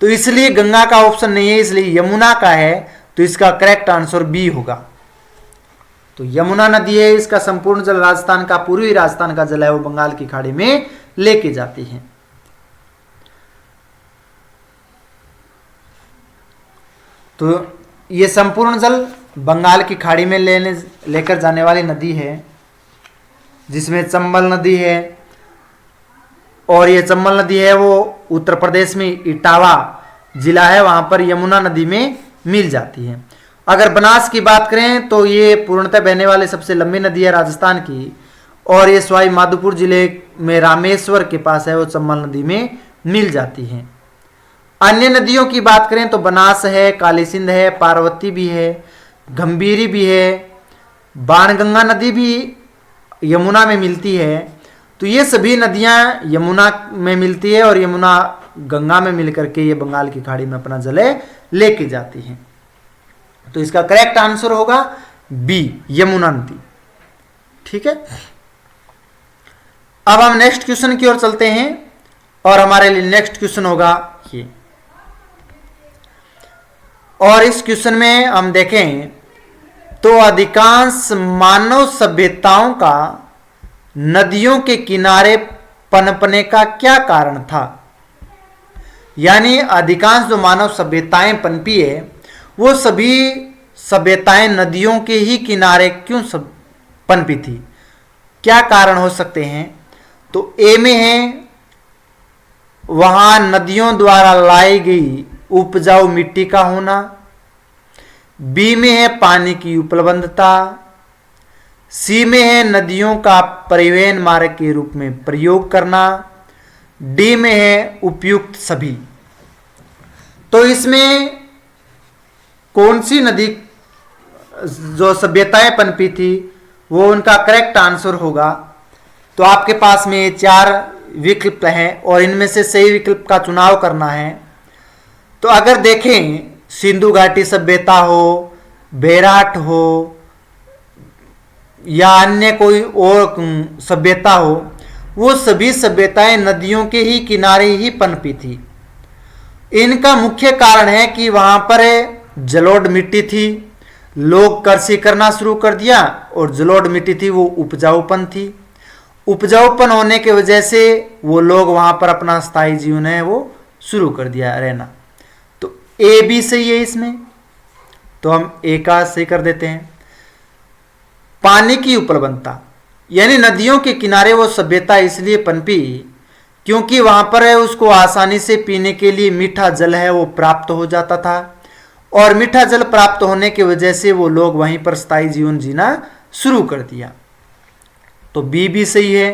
तो इसलिए गंगा का ऑप्शन नहीं है, इसलिए यमुना का है। तो इसका करेक्ट आंसर बी होगा। तो यमुना नदी है, इसका संपूर्ण जल राजस्थान का, पूर्वी राजस्थान का जल है वो बंगाल की खाड़ी में लेके जाती है। तो ये संपूर्ण जल बंगाल की खाड़ी में लेकर जाने वाली नदी है, जिसमें चंबल नदी है, और ये चंबल नदी है वो उत्तर प्रदेश में इटावा जिला है, वहां पर यमुना नदी में मिल जाती है। अगर बनास की बात करें तो ये पूर्णतः बहने वाली सबसे लंबी नदी है राजस्थान की, और ये सवाई माधोपुर जिले में रामेश्वर के पास है वो चंबल नदी में मिल जाती है। अन्य नदियों की बात करें तो बनास है, काली सिंध है, पार्वती भी है, गंभीरी भी है, बाणगंगा नदी भी यमुना में मिलती है। तो ये सभी नदियां यमुना में मिलती है और यमुना गंगा में मिलकर के ये बंगाल की खाड़ी में अपना जल लेके जाती हैं। तो इसका करेक्ट आंसर होगा बी, यमुना नदी। ठीक है, अब हम नेक्स्ट क्वेश्चन की ओर चलते हैं, और हमारे लिए नेक्स्ट क्वेश्चन होगा ये। और इस क्वेश्चन में हम देखें तो अधिकांश मानव सभ्यताओं का नदियों के किनारे पनपने का क्या कारण था। यानी अधिकांश जो मानव सभ्यताएं पनपी है वो सभी सभ्यताएं नदियों के ही किनारे क्यों सब पनपी थी, क्या कारण हो सकते हैं। तो ए में है वहां नदियों द्वारा लाई गई उपजाऊ मिट्टी का होना, बी में है पानी की उपलब्धता, सी में है नदियों का परिवहन मार्ग के रूप में प्रयोग करना, डी में है उपयुक्त सभी। तो इसमें कौन सी नदी जो सभ्यताएं पनपी थी वो उनका करेक्ट आंसर होगा। तो आपके पास में 4 विकल्प हैं और इनमें से सही विकल्प का चुनाव करना है। तो अगर देखें सिंधु घाटी सभ्यता हो, बेराट हो या अन्य कोई और सभ्यता हो, वो सभी सभ्यताएं नदियों के ही किनारे ही पनपी थी। इनका मुख्य कारण है कि वहां पर जलोढ़ मिट्टी थी, लोग कृषि करना शुरू कर दिया और जलोढ़ मिट्टी थी वो उपजाऊपन थी। उपजाऊपन होने की वजह से वो लोग वहां पर अपना स्थायी जीवन है वो शुरू कर दिया रहना। तो ए बी सही है इसमें, तो हम ए का सही कर देते हैं। पानी की उपलब्धता, यानी नदियों के किनारे वो सभ्यता इसलिए पनपी क्योंकि वहां पर है उसको आसानी से पीने के लिए मीठा जल है वो प्राप्त हो जाता था, और मीठा जल प्राप्त होने की वजह से वो लोग वहीं पर स्थायी जीवन जीना शुरू कर दिया। तो बी भी सही है।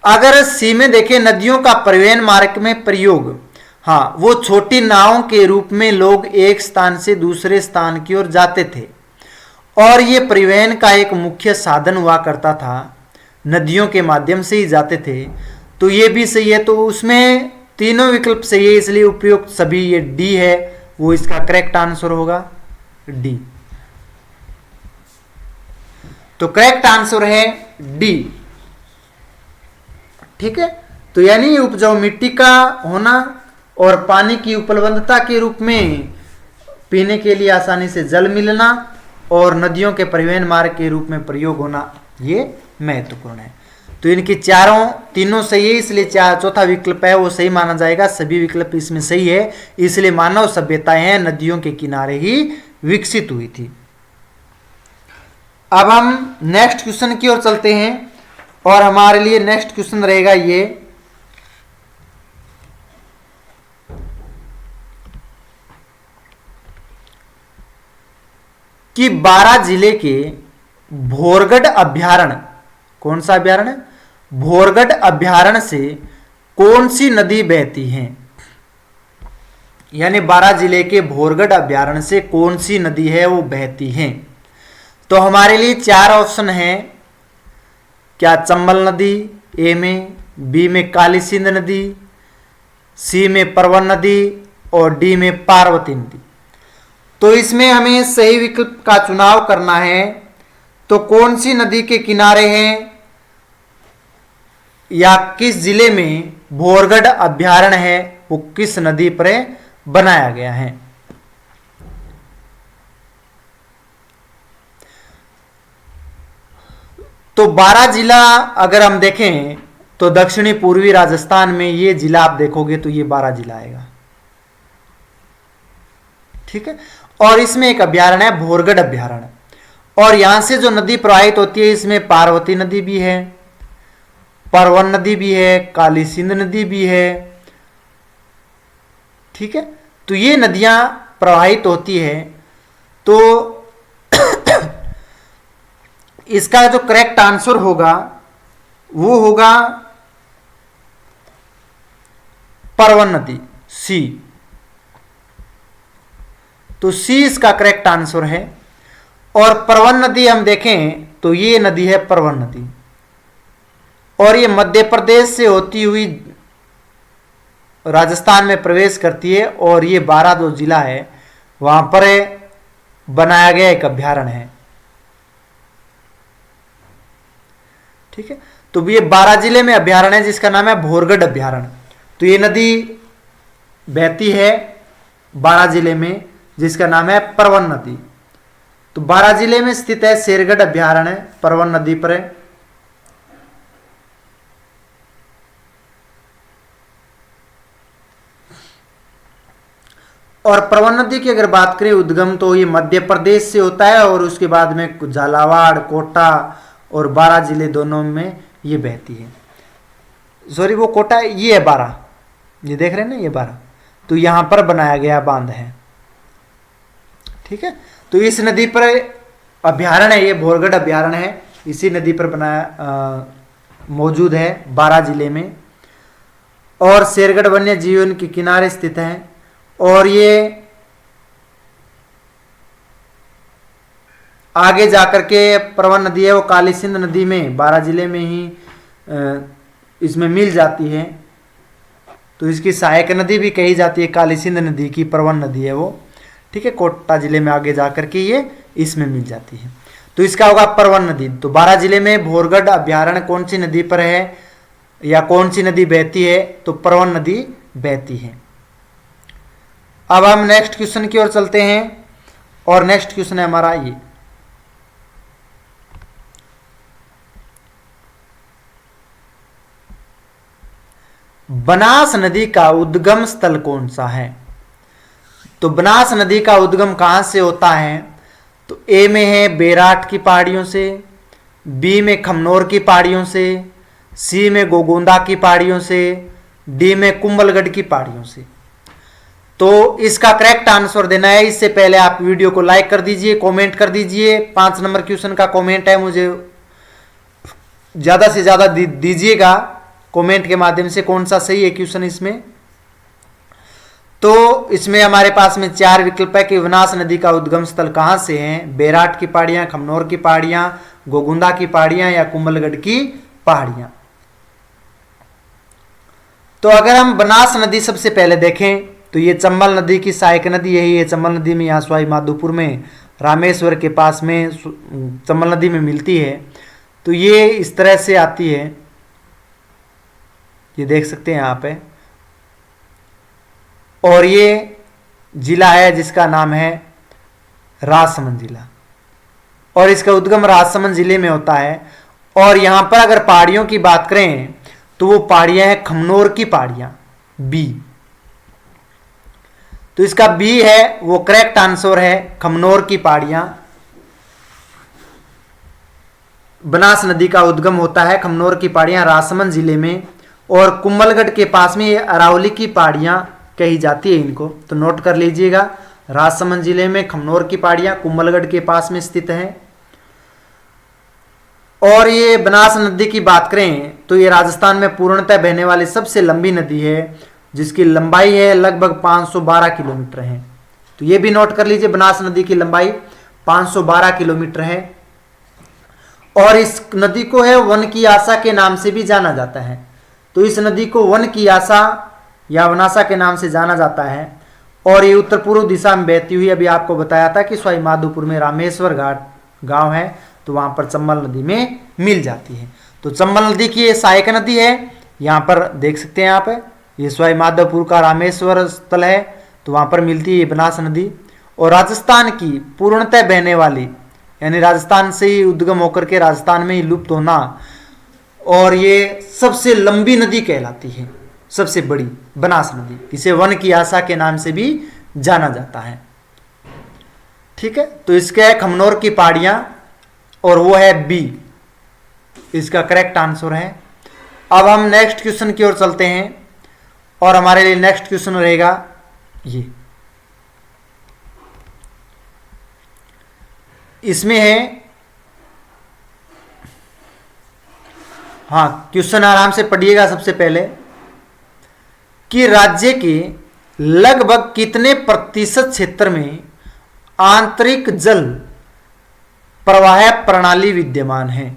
अगर सी में देखें नदियों का परिवहन मार्ग में प्रयोग, हाँ वो छोटी नावों के रूप में लोग एक स्थान से दूसरे स्थान की ओर जाते थे और ये परिवहन का एक मुख्य साधन हुआ करता था, नदियों के माध्यम से ही जाते थे। तो ये भी सही है। तो उसमें तीनों विकल्प सही है, इसलिए उपयुक्त सभी ये डी है वो इसका करेक्ट आंसर होगा, डी। तो करेक्ट आंसर है डी। ठीक है, तो यानी उपजाऊ मिट्टी का होना और पानी की उपलब्धता के रूप में पीने के लिए आसानी से जल मिलना और नदियों के परिवहन मार्ग के रूप में प्रयोग होना, ये महत्वपूर्ण है। तो इनकी तीनों सही है, इसलिए चौथा विकल्प है वो सही माना जाएगा। सभी विकल्प इसमें सही है, इसलिए मानव सभ्यताएं हैं नदियों के किनारे ही विकसित हुई थी। अब हम नेक्स्ट क्वेश्चन की ओर चलते हैं और हमारे लिए नेक्स्ट क्वेश्चन रहेगा ये, कि 12 जिले के भोरगढ़ अभ्यारण्य, कौन सा अभ्यारण्य, भोरगढ़ अभ्यारण्य से कौन सी नदी बहती है। यानी 12 जिले के भोरगढ़ अभ्यारण्य से कौन सी नदी है वो बहती है। तो हमारे लिए 4 ऑप्शन हैं, क्या चंबल नदी ए में, बी में काली सिंध नदी, सी में परवन नदी और डी में पार्वती नदी। तो इसमें हमें सही विकल्प का चुनाव करना है। तो कौन सी नदी के किनारे हैं या किस जिले में भोरगढ़ अभ्यारण्य है, वो किस नदी पर बनाया गया है। तो 12 जिला अगर हम देखें तो दक्षिणी पूर्वी राजस्थान में ये जिला आप देखोगे तो ये 12 जिला आएगा, ठीक है। और इसमें एक अभ्यारण्य है भोरगढ़ अभ्यारण्य, और यहां से जो नदी प्रवाहित होती है इसमें पार्वती नदी भी है, परवन नदी भी है, काली सिंध नदी भी है, ठीक है। तो ये नदियां प्रवाहित होती है। तो इसका जो करेक्ट आंसर होगा वो होगा परवन नदी, सी। तो सी इसका करेक्ट आंसर है। और परवन नदी हम देखें तो ये नदी है परवन नदी, और ये मध्य प्रदेश से होती हुई राजस्थान में प्रवेश करती है, और ये 12 जो जिला है वहां पर बनाया गया एक अभ्यारण्य है, ठीक है। तो ये 12 जिले में अभ्यारण्य है जिसका नाम है भोरगढ़ अभ्यारण्य। तो ये नदी बहती है 12 जिले में जिसका नाम है परवन नदी। तो 12 जिले में स्थित है शेरगढ़ अभ्यारण्य, परवन नदी पर है। और परवन नदी की अगर बात करें उद्गम तो ये मध्य प्रदेश से होता है, और उसके बाद में झालावाड़, कोटा और 12 जिले दोनों में ये बहती है। सॉरी वो कोटा, ये है 12, ये देख रहे हैं ना, ये 12। तो यहां पर बनाया गया बांध है, ठीक है। तो इस नदी पर अभ्यारण्य है, ये भोरगढ़ अभ्यारण्य है, इसी नदी पर बनाया मौजूद है 12 जिले में, और शेरगढ़ वन्य जीवन के किनारे स्थित है। और ये आगे जाकर के परवन नदी है वो काली सिंध नदी में 12 जिले में ही इसमें मिल जाती है। तो इसकी सहायक नदी भी कही जाती है काली सिंध नदी की, परवन नदी है वो, ठीक है। कोटा जिले में आगे जाकर के ये इसमें मिल जाती है। तो इसका होगा परवन नदी। तो 12 जिले में भोरगढ़ अभ्यारण्य कौन सी नदी पर है या कौन सी नदी बहती है, तो परवन नदी बहती है। अब हम नेक्स्ट क्वेश्चन की ओर चलते हैं, और नेक्स्ट क्वेश्चन है हमारा ये, बनास नदी का उद्गम स्थल कौन सा है। तो बनास नदी का उद्गम कहां से होता है, तो ए में है बेराट की पहाड़ियों से, बी में खमनोर की पहाड़ियों से, सी में गोगोंदा की पहाड़ियों से, डी में कुंभलगढ़ की पहाड़ियों से। तो इसका करेक्ट आंसर देना है। इससे पहले आप वीडियो को लाइक कर दीजिए, कमेंट कर दीजिए। 5 नंबर क्वेश्चन का कमेंट है, मुझे ज्यादा से ज्यादा दीजिएगा कमेंट के माध्यम से कौन सा सही है क्वेश्चन इसमें। तो इसमें हमारे पास में 4 विकल्प है कि बनास नदी का उद्गम स्थल कहां से है, बेराट की पहाड़ियां, खमनोर की पहाड़ियां, गोगुंदा की पहाड़ियां या कुंभलगढ़ की पहाड़ियां। तो अगर हम बनास नदी सबसे पहले देखें तो ये चंबल नदी की सहायक नदी यही है। चंबल नदी में यहाँ सवाई माधोपुर में रामेश्वर के पास में चंबल नदी में मिलती है। तो ये इस तरह से आती है, ये देख सकते हैं यहाँ पे, और ये जिला है जिसका नाम है राजसमंद जिला, और इसका उद्गम राजसमंद जिले में होता है। और यहां पर अगर पहाड़ियों की बात करें तो वो पहाड़ियां हैं खमनोर की पहाड़ियां, बी। तो इसका बी है वो करेक्ट आंसर है, खमनोर की पहाड़ियां। बनास नदी का उद्गम होता है खमनोर की पहाड़ियां राजसमंद जिले में, और कुंभलगढ़ के पास में ये अरावली की पहाड़ियां कही जाती है इनको। तो नोट कर लीजिएगा, राजसमंद जिले में खमनोर की पहाड़ियां कुंभलगढ़ के पास में स्थित है। और ये बनास नदी की बात करें तो ये राजस्थान में पूर्णतः बहने वाली सबसे लंबी नदी है, जिसकी लंबाई है लगभग 512 किलोमीटर है। तो ये भी नोट कर लीजिए, बनास नदी की लंबाई 512 किलोमीटर है। और इस नदी को है वन की आशा के नाम से भी जाना जाता है। तो इस नदी को वन की आशा या वनासा के नाम से जाना जाता है। और ये उत्तर पूर्व दिशा में बहती हुई, अभी आपको बताया था कि सवाई माधोपुर में रामेश्वर घाट गांव है, तो वहां पर चंबल नदी में मिल जाती है। तो चंबल नदी की ये सहायक नदी है, यहाँ पर देख सकते हैं आप, ये सवाई माधोपुर का रामेश्वर स्थल है, तो वहाँ पर मिलती है बनास नदी। और राजस्थान की पूर्णतः बहने वाली, यानी राजस्थान से ही उद्गम होकर के राजस्थान में ही लुप्त होना, और ये सबसे लंबी नदी कहलाती है, सबसे बड़ी बनास नदी, इसे वन की आशा के नाम से भी जाना जाता है। ठीक है, तो इसका है खमनोर की पहाड़ियां, और वो है बी, इसका करेक्ट आंसर है। अब हम नेक्स्ट क्वेश्चन की ओर चलते हैं, और हमारे लिए नेक्स्ट क्वेश्चन रहेगा ये, इसमें है, हाँ क्वेश्चन आराम से पढ़िएगा सबसे पहले, कि राज्य के लगभग कितने प्रतिशत क्षेत्र में आंतरिक जल प्रवाह प्रणाली विद्यमान है।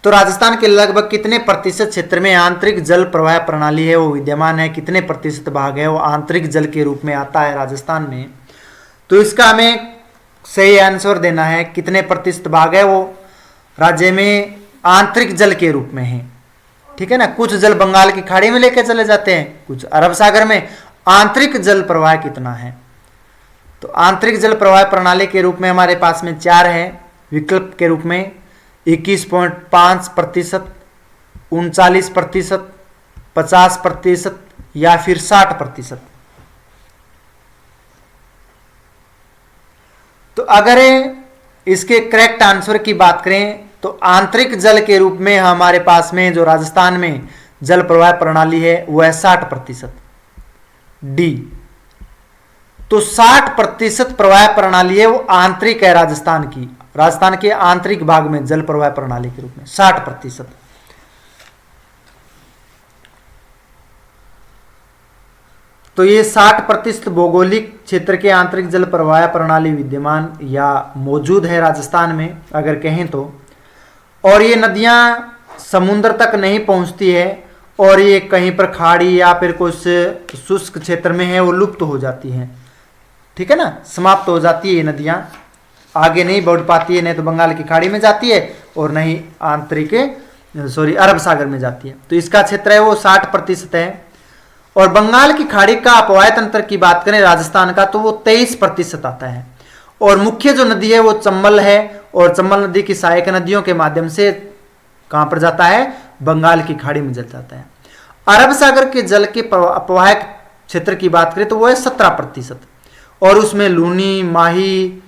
तो राजस्थान के लगभग कितने प्रतिशत क्षेत्र में आंतरिक जल प्रवाह प्रणाली है वो विद्यमान है, कितने प्रतिशत भाग है वो आंतरिक जल के रूप में आता है राजस्थान में। तो इसका हमें सही आंसर देना है, कितने प्रतिशत भाग है वो राज्य में आंतरिक जल के रूप में है। ठीक है ना, कुछ जल बंगाल की खाड़ी में लेकर चले जाते हैं, कुछ अरब सागर में, आंतरिक जल प्रवाह कितना है। तो आंतरिक जल प्रवाह प्रणाली के रूप में हमारे पास में 4 है विकल्प के रूप में, 21.5%, 39%, 50% या फिर 60%। तो अगर इसके करेक्ट आंसर की बात करें तो आंतरिक जल के रूप में हमारे पास में जो राजस्थान में जल प्रवाह प्रणाली है वो है 60%, डी। तो 60% प्रवाह प्रणाली है वो आंतरिक है राजस्थान की, राजस्थान के आंतरिक भाग में जल प्रवाह प्रणाली के रूप में 60%। तो ये 60% भौगोलिक क्षेत्र के आंतरिक जल प्रवाह प्रणाली विद्यमान या मौजूद है राजस्थान में अगर कहें तो। और ये नदियां समुद्र तक नहीं पहुंचती है, और ये कहीं पर खाड़ी या फिर कुछ शुष्क क्षेत्र में है वो लुप्त हो जाती हैं। ठीक है ना, समाप्त हो जाती है ये नदियां, आगे नहीं बढ़ पाती है, नहीं तो बंगाल की खाड़ी में जाती है और नहीं आंतरिक अरब सागर में जाती है। तो इसका क्षेत्र है वो 60% है। और बंगाल की खाड़ी का अपवाह तंत्र की बात करें राजस्थान का तो वो 23% आता है। और मुख्य जो नदी है वो चंबल है, और चंबल नदी की सहायक नदियों के माध्यम से कहां पर जाता है, बंगाल की खाड़ी में जल जाता है। अरब सागर के जल के अपवाह क्षेत्र की बात करें तो वो है 17%, और उसमें लूनी, माही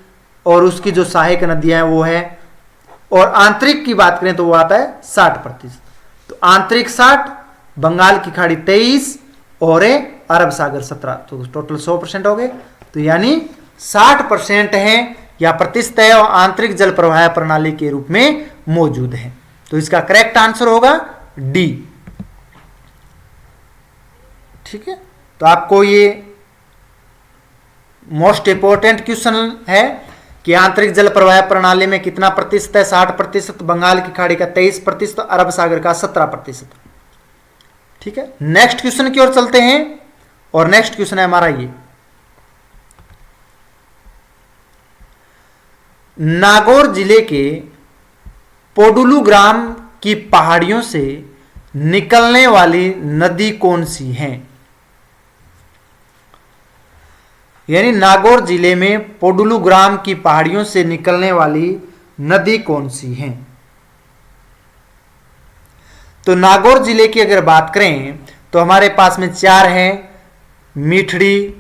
और उसकी जो सहायक नदियां हैं वो है। और आंतरिक की बात करें तो वो आता है 60%। तो आंतरिक 60, बंगाल की खाड़ी 23 और अरब सागर 17, तो टोटल 100% हो गए। तो यानी 60% है या प्रतिशत है और आंतरिक जल प्रवाह प्रणाली के रूप में मौजूद है। तो इसका करेक्ट आंसर होगा डी। ठीक है, तो आपको ये मोस्ट इंपोर्टेंट क्वेश्चन है कि आंतरिक जल प्रवाह प्रणाली में कितना प्रतिशत है, 60%, बंगाल की खाड़ी का 23%, अरब सागर का 17%। ठीक है, नेक्स्ट क्वेश्चन की ओर चलते हैं, और नेक्स्ट क्वेश्चन है हमारा ये, नागौर जिले के पोडुलू ग्राम की पहाड़ियों से निकलने वाली नदी कौन सी है। यानी नागौर जिले में पोडुलू ग्राम की पहाड़ियों से निकलने वाली नदी कौन सी है। तो नागौर जिले की अगर बात करें तो हमारे पास में 4 हैं, मीठड़ी,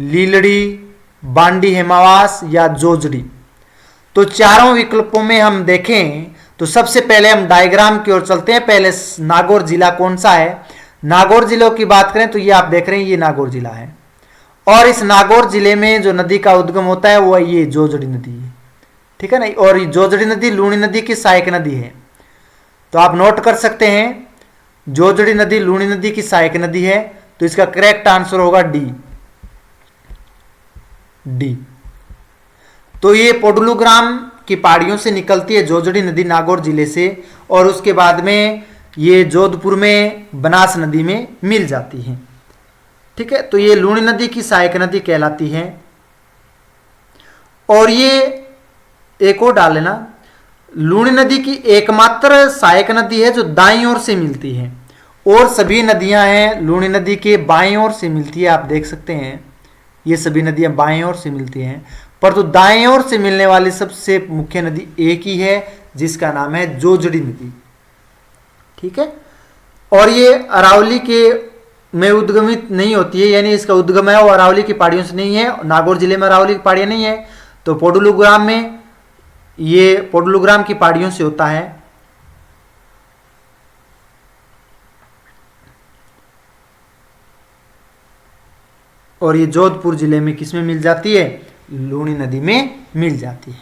लीलड़ी, बांडी हेमावास या जोजड़ी। तो चारों विकल्पों में हम देखें तो सबसे पहले हम डायग्राम की ओर चलते हैं। पहले नागौर जिला कौन सा है, नागौर जिलों की बात करें तो ये आप देख रहे हैं ये नागौर जिला है, और इस नागौर जिले में जो नदी का उद्गम होता है वो ये जोजड़ी नदी है। ठीक है ना, और जोजड़ी नदी लूणी नदी की सहायक नदी है। तो आप नोट कर सकते हैं जोजड़ी नदी लूणी नदी की सहायक नदी है, तो इसका करेक्ट आंसर होगा डी। डी। तो ये पोडुलू ग्राम की पहाड़ियों से निकलती है जोजड़ी नदी नागौर जिले से, और उसके बाद में ये जोधपुर में बनास नदी में मिल जाती है। ठीक है, तो ये लूणी नदी की सहायक नदी कहलाती है। और ये एक और डाल लेना, लूणी नदी की एकमात्र सहायक नदी है जो दाईं ओर से मिलती है, और सभी नदियां हैं लूणी नदी के बाईं ओर से मिलती है। आप देख सकते हैं ये सभी नदियां बाईं ओर से मिलती हैं, परंतु दाएं ओर से मिलने वाली सबसे मुख्य नदी एक ही है जिसका नाम है जोजड़ी नदी। ठीक है, और ये अरावली के में उद्गमित नहीं होती है, यानी इसका उद्गम है वो अरावली की पहाड़ियों से नहीं है। नागौर जिले में अरावली की पहाड़ियां नहीं है, तो पोडुलुग्राम में ये पोडुलुग्राम की पहाड़ियों से होता है। और ये जोधपुर जिले में किसमें मिल जाती है? लूणी नदी में मिल जाती है।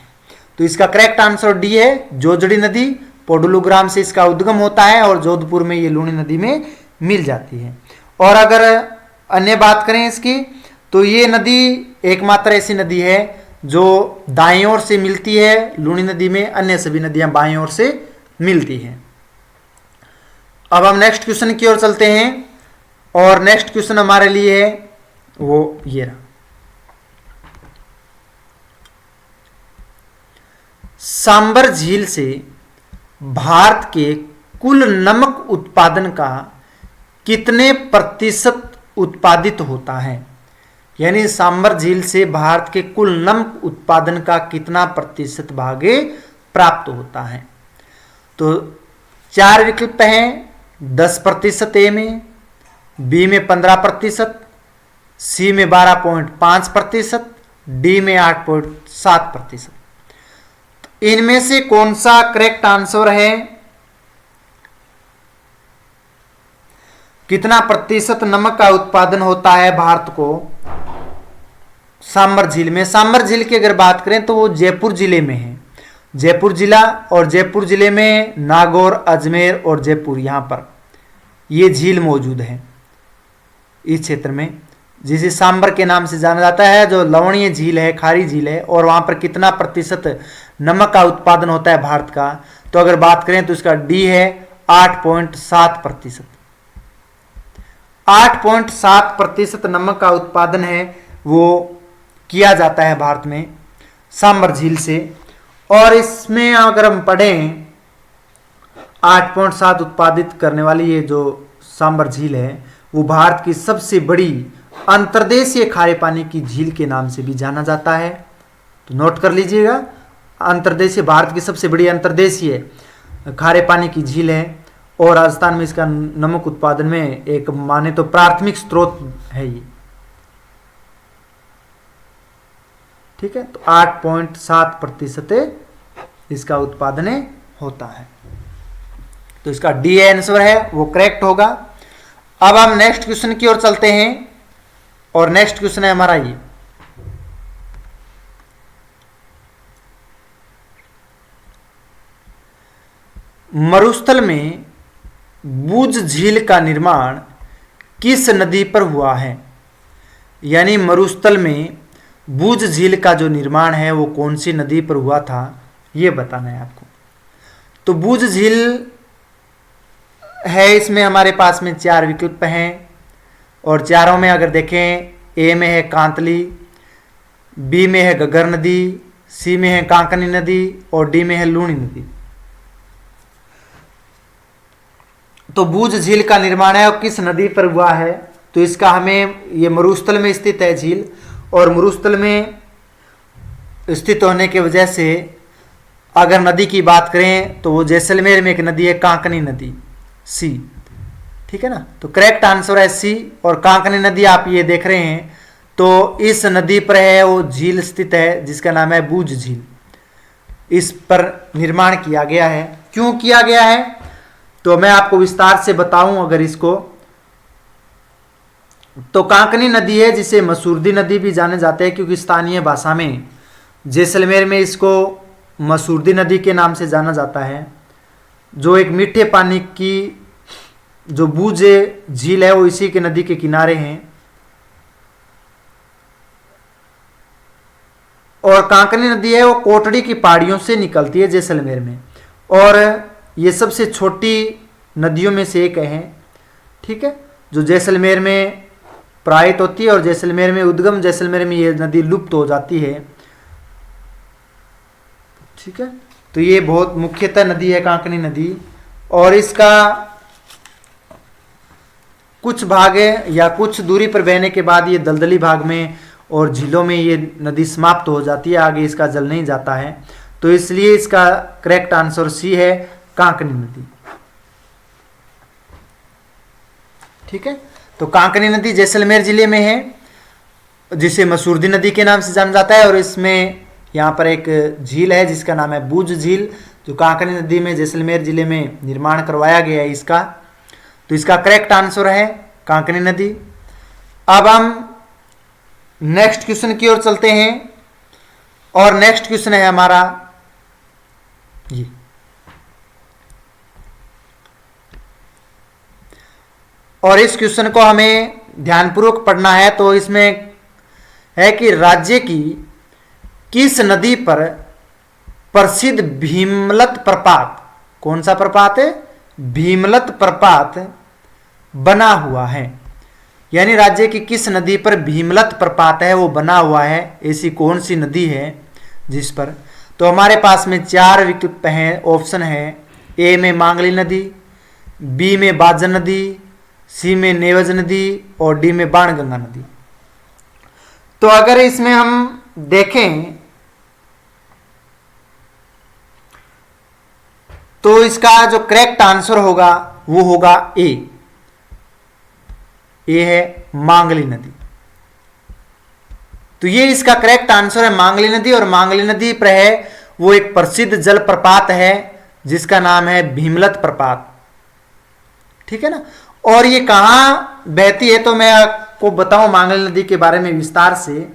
तो इसका करेक्ट आंसर डी है, जोजड़ी नदी। पोडुलुग्राम से इसका उद्गम होता है और जोधपुर में ये लूणी नदी में मिल जाती है। और अगर अन्य बात करें इसकी, तो ये नदी एकमात्र ऐसी नदी है जो दाईं ओर से मिलती है लूणी नदी में, अन्य सभी नदियां बाईं ओर से मिलती हैं। अब हम नेक्स्ट क्वेश्चन की ओर चलते हैं, और नेक्स्ट क्वेश्चन हमारे लिए है वो ये रहा। सांबर झील से भारत के कुल नमक उत्पादन का कितने प्रतिशत उत्पादित होता है? यानी सांबर झील से भारत के कुल नमक उत्पादन का कितना प्रतिशत भाग प्राप्त होता है? तो 4 विकल्प हैं। 10% ए में, बी में 15%, सी में 12.5%, डी में 8.7%। इनमें से कौन सा करेक्ट आंसर है? कितना प्रतिशत नमक का उत्पादन होता है भारत को सांबर झील में? सांबर झील की अगर बात करें तो वो जयपुर जिले में है, जयपुर जिला, और जयपुर जिले में नागौर, अजमेर और जयपुर, यहां पर ये झील मौजूद है इस क्षेत्र में, जिसे सांबर के नाम से जाना जाता है, जो लवणीय झील है, खारी झील है। और वहां पर कितना प्रतिशत नमक का उत्पादन होता है भारत का? तो अगर बात करें तो इसका डी है 8.7%। 8.7% नमक का उत्पादन है वो किया जाता है भारत में सांबर झील से। और इसमें अगर हम पढ़ें 8.7 उत्पादित करने वाली ये जो सांबर झील है वो भारत की सबसे बड़ी अंतर्देशीय खारे पानी की झील के नाम से भी जाना जाता है। तो नोट कर लीजिएगा, अंतर्देशीय, भारत की सबसे बड़ी अंतर्देशीय खारे पानी की झील है, और राजस्थान में इसका नमक उत्पादन में एक माने तो प्राथमिक स्रोत है ये। ठीक है, तो 8.7% इसका उत्पादन होता है। तो इसका डी आंसर है वो करेक्ट होगा। अब हम नेक्स्ट क्वेश्चन की ओर चलते हैं, और नेक्स्ट क्वेश्चन है हमारा ये, मरुस्थल में बूझ झील का निर्माण किस नदी पर हुआ है? यानी मरुस्थल में बूझ झील का जो निर्माण है वो कौन सी नदी पर हुआ था, ये बताना है आपको। तो बूझ झील है, इसमें हमारे पास में 4 विकल्प हैं, और चारों में अगर देखें, ए में है कांतली, बी में है घग्गर नदी, सी में है कांकनी नदी, और डी में है लूणी नदी। तो बूझ झील का निर्माण है और किस नदी पर हुआ है? तो इसका हमें, ये मरुस्थल में स्थित है झील, और मरुस्थल में स्थित होने की वजह से अगर नदी की बात करें तो वो जैसलमेर में एक नदी है, कांकनी नदी, सी। ठीक है ना, तो करेक्ट आंसर है सी। और कांकनी नदी आप ये देख रहे हैं, तो इस नदी पर है वो झील स्थित है जिसका नाम है बूझ झील। इस पर निर्माण किया गया है। क्यों किया गया है तो मैं आपको विस्तार से बताऊं अगर इसको, तो कांकनी नदी है जिसे मसूरदी नदी भी जाने जाते हैं, क्योंकि स्थानीय भाषा में जैसलमेर में इसको मसूरदी नदी के नाम से जाना जाता है, जो एक मीठे पानी की जो बूझ झील है वो इसी के नदी के किनारे हैं। और कांकनी नदी है वो कोटड़ी की पहाड़ियों से निकलती है जैसलमेर में, और ये सबसे छोटी नदियों में से एक है। ठीक है, जो जैसलमेर में प्रवाहित होती है और जैसलमेर में उद्गम, जैसलमेर में ये नदी लुप्त हो जाती है। ठीक है, तो ये बहुत मुख्यतः नदी है कांकनी नदी, और इसका कुछ भाग है या कुछ दूरी पर बहने के बाद ये दलदली भाग में और झीलों में ये नदी समाप्त हो जाती है, आगे इसका जल नहीं जाता है। तो इसलिए इसका करेक्ट आंसर सी है, कांकनी नदी। ठीक है, तो कांकनी नदी जैसलमेर जिले में है, जिसे मसूरदी नदी के नाम से जाना जाता है, और इसमें यहाँ पर एक झील है जिसका नाम है बूझ झील, जो कांकनी नदी में जैसलमेर जिले में निर्माण करवाया गया है इसका। तो इसका करेक्ट आंसर है कांकनी नदी। अब हम नेक्स्ट क्वेश्चन की ओर चलते हैं, और नेक्स्ट क्वेश्चन है हमारा ये, और इस क्वेश्चन को हमें ध्यानपूर्वक पढ़ना है। तो इसमें है कि राज्य की किस नदी पर प्रसिद्ध भीमलत प्रपात, कौन सा प्रपात है, भीमलत प्रपात बना हुआ है, यानी राज्य की किस नदी पर भीमलत प्रपात है वो बना हुआ है, ऐसी कौन सी नदी है जिस पर। तो हमारे पास में 4 विकल्प हैं, ऑप्शन है, ए में मांगली नदी, बी में बाजन नदी, सी में नेवज नदी, और डी में बाणगंगा नदी। तो अगर इसमें हम देखें तो इसका जो करेक्ट आंसर होगा वो होगा ए है मांगली नदी। तो ये इसका करेक्ट आंसर है मांगली नदी, और मांगली नदी पर है वो एक प्रसिद्ध जलप्रपात है जिसका नाम है भीमलत प्रपात। ठीक है ना, और ये कहाँ बहती है तो मैं आपको बताऊं मांगली नदी के बारे में विस्तार से।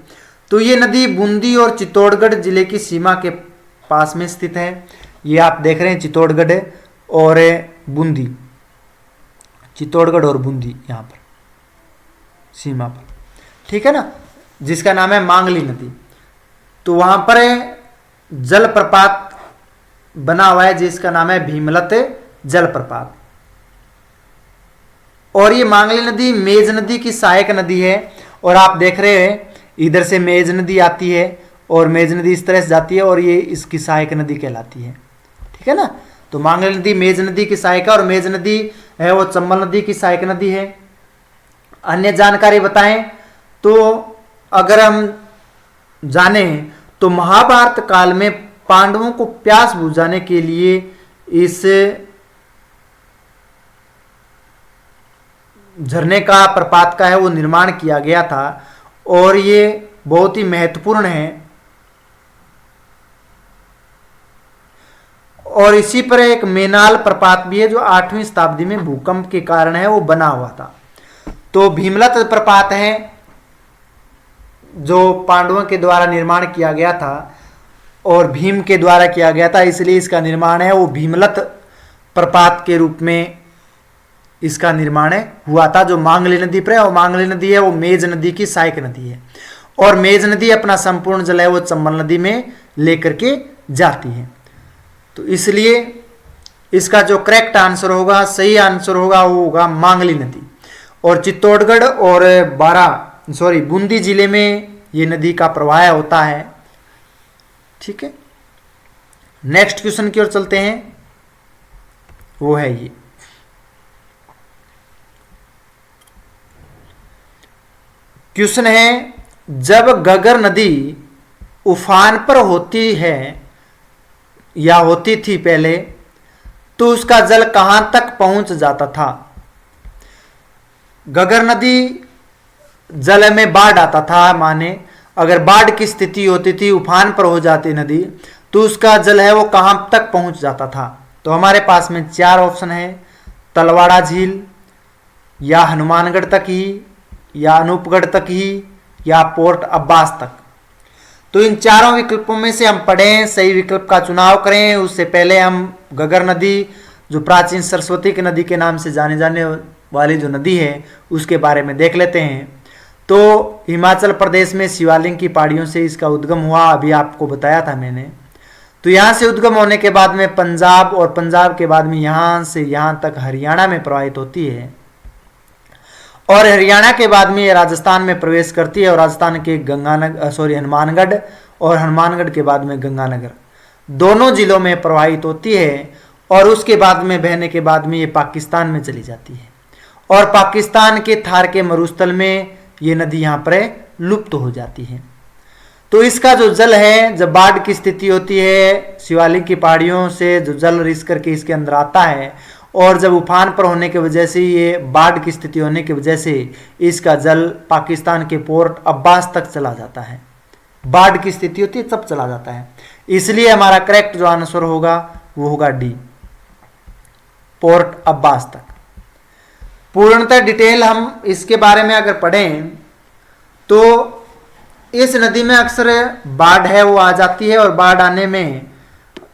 तो ये नदी बूंदी और चित्तौड़गढ़ जिले की सीमा के पास में स्थित है। ये आप देख रहे हैं चित्तौड़गढ़ और बूंदी, चित्तौड़गढ़ और बूंदी यहाँ पर सीमा पर, ठीक है ना, जिसका नाम है मांगली नदी। तो वहां पर जलप्रपात बना हुआ है जिसका नाम है भीमलत जलप्रपात। और ये मांगली नदी मेज नदी की सहायक नदी है, और आप देख रहे हैं इधर से मेज नदी आती है और मेज नदी इस तरह से जाती है, और ये इसकी सहायक नदी कहलाती है। ठीक है ना, तो मांगली नदी मेज नदी की सहायिका, और मेज नदी है वो चंबल नदी की सहायक नदी है। अन्य जानकारी बताएं तो अगर हम जाने तो महाभारत काल में पांडवों को प्यास बुझाने के लिए इस झरने का, प्रपात का है वो निर्माण किया गया था, और ये बहुत ही महत्वपूर्ण है। और इसी पर एक मेनाल प्रपात भी है जो 8वीं शताब्दी में भूकंप के कारण है वो बना हुआ था। तो भीमलत प्रपात है जो पांडवों के द्वारा निर्माण किया गया था और भीम के द्वारा किया गया था, इसलिए इसका निर्माण है वो भीमलत प्रपात के रूप में इसका निर्माण हुआ था, जो मांगली नदी पर है। और मांगली नदी है वो मेज नदी की सहायक नदी है, और मेज नदी अपना संपूर्ण जल है वो चंबल नदी में लेकर के जाती है। तो इसलिए इसका जो करेक्ट आंसर होगा, सही आंसर होगा वो होगा मांगली नदी। और चित्तौड़गढ़ और बूंदी जिले में ये नदी का प्रवाह होता है। ठीक है, नेक्स्ट क्वेश्चन की ओर चलते हैं, वो है ये, क्वेश्चन है, जब घग्गर नदी उफान पर होती है या होती थी पहले, तो उसका जल कहां तक पहुंच जाता था। घग्गर नदी जल में बाढ़ आता था, माने अगर बाढ़ की स्थिति होती थी, उफान पर हो जाती नदी, तो उसका जल है वो कहां तक पहुंच जाता था। तो हमारे पास में 4 ऑप्शन है, तलवाड़ा झील, या हनुमानगढ़ तक ही, या अनूपगढ़ तक ही, या पोर्ट अब्बास तक। तो इन चारों विकल्पों में से हम पढ़ें, सही विकल्प का चुनाव करें। उससे पहले हम घग्गर नदी, जो प्राचीन सरस्वती की नदी के नाम से जाने जाने वाली जो नदी है, उसके बारे में देख लेते हैं। तो हिमाचल प्रदेश में शिवालिक की पहाड़ियों से इसका उद्गम हुआ, अभी आपको बताया था मैंने। तो यहाँ से उद्गम होने के बाद में पंजाब, और पंजाब के बाद में यहाँ से यहाँ तक हरियाणा में प्रवाहित होती है, और हरियाणा के बाद में ये राजस्थान में प्रवेश करती है, और राजस्थान के हनुमानगढ़, और हनुमानगढ़ के बाद में गंगानगर। दोनों जिलों में प्रवाहित होती है और उसके बाद में बहने के बाद में ये पाकिस्तान में चली जाती है और पाकिस्तान के थार के मरुस्थल में ये नदी यहाँ पर लुप्त हो जाती है। तो इसका जो जल है, जब बाढ़ की स्थिति होती है, शिवालिक की पहाड़ियों से जो जल रिस करके इसके अंदर आता है और जब उफान पर होने की वजह से, ये बाढ़ की स्थिति होने की वजह से इसका जल पाकिस्तान के पोर्ट अब्बास तक चला जाता है। बाढ़ की स्थिति होती है तब चला जाता है, इसलिए हमारा करेक्ट जो आंसर होगा वो होगा डी, पोर्ट अब्बास तक। पूर्णतः डिटेल हम इसके बारे में अगर पढ़ें तो इस नदी में अक्सर बाढ़ है वो आ जाती है और बाढ़ आने में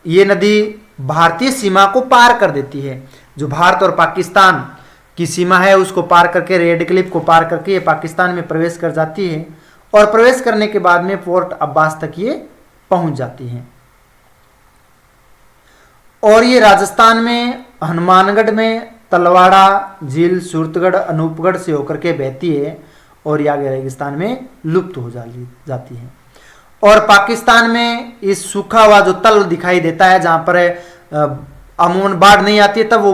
ये नदी भारतीय सीमा को पार कर देती है। जो भारत और पाकिस्तान की सीमा है उसको पार करके, रेड क्लिफ को पार करके ये पाकिस्तान में प्रवेश कर जाती है और प्रवेश करने के बाद में पोर्ट अब्बास तक ये पहुंच जाती है। और ये राजस्थान में हनुमानगढ़ में तलवाड़ा झील, सूरतगढ़, अनूपगढ़ से होकर के बहती है और ये आगे रेगिस्तान में लुप्त हो जाती है। और पाकिस्तान में इस सूखा हुआ जो तल दिखाई देता है, जहां पर अमूमन बाढ़ नहीं आती है, तब वो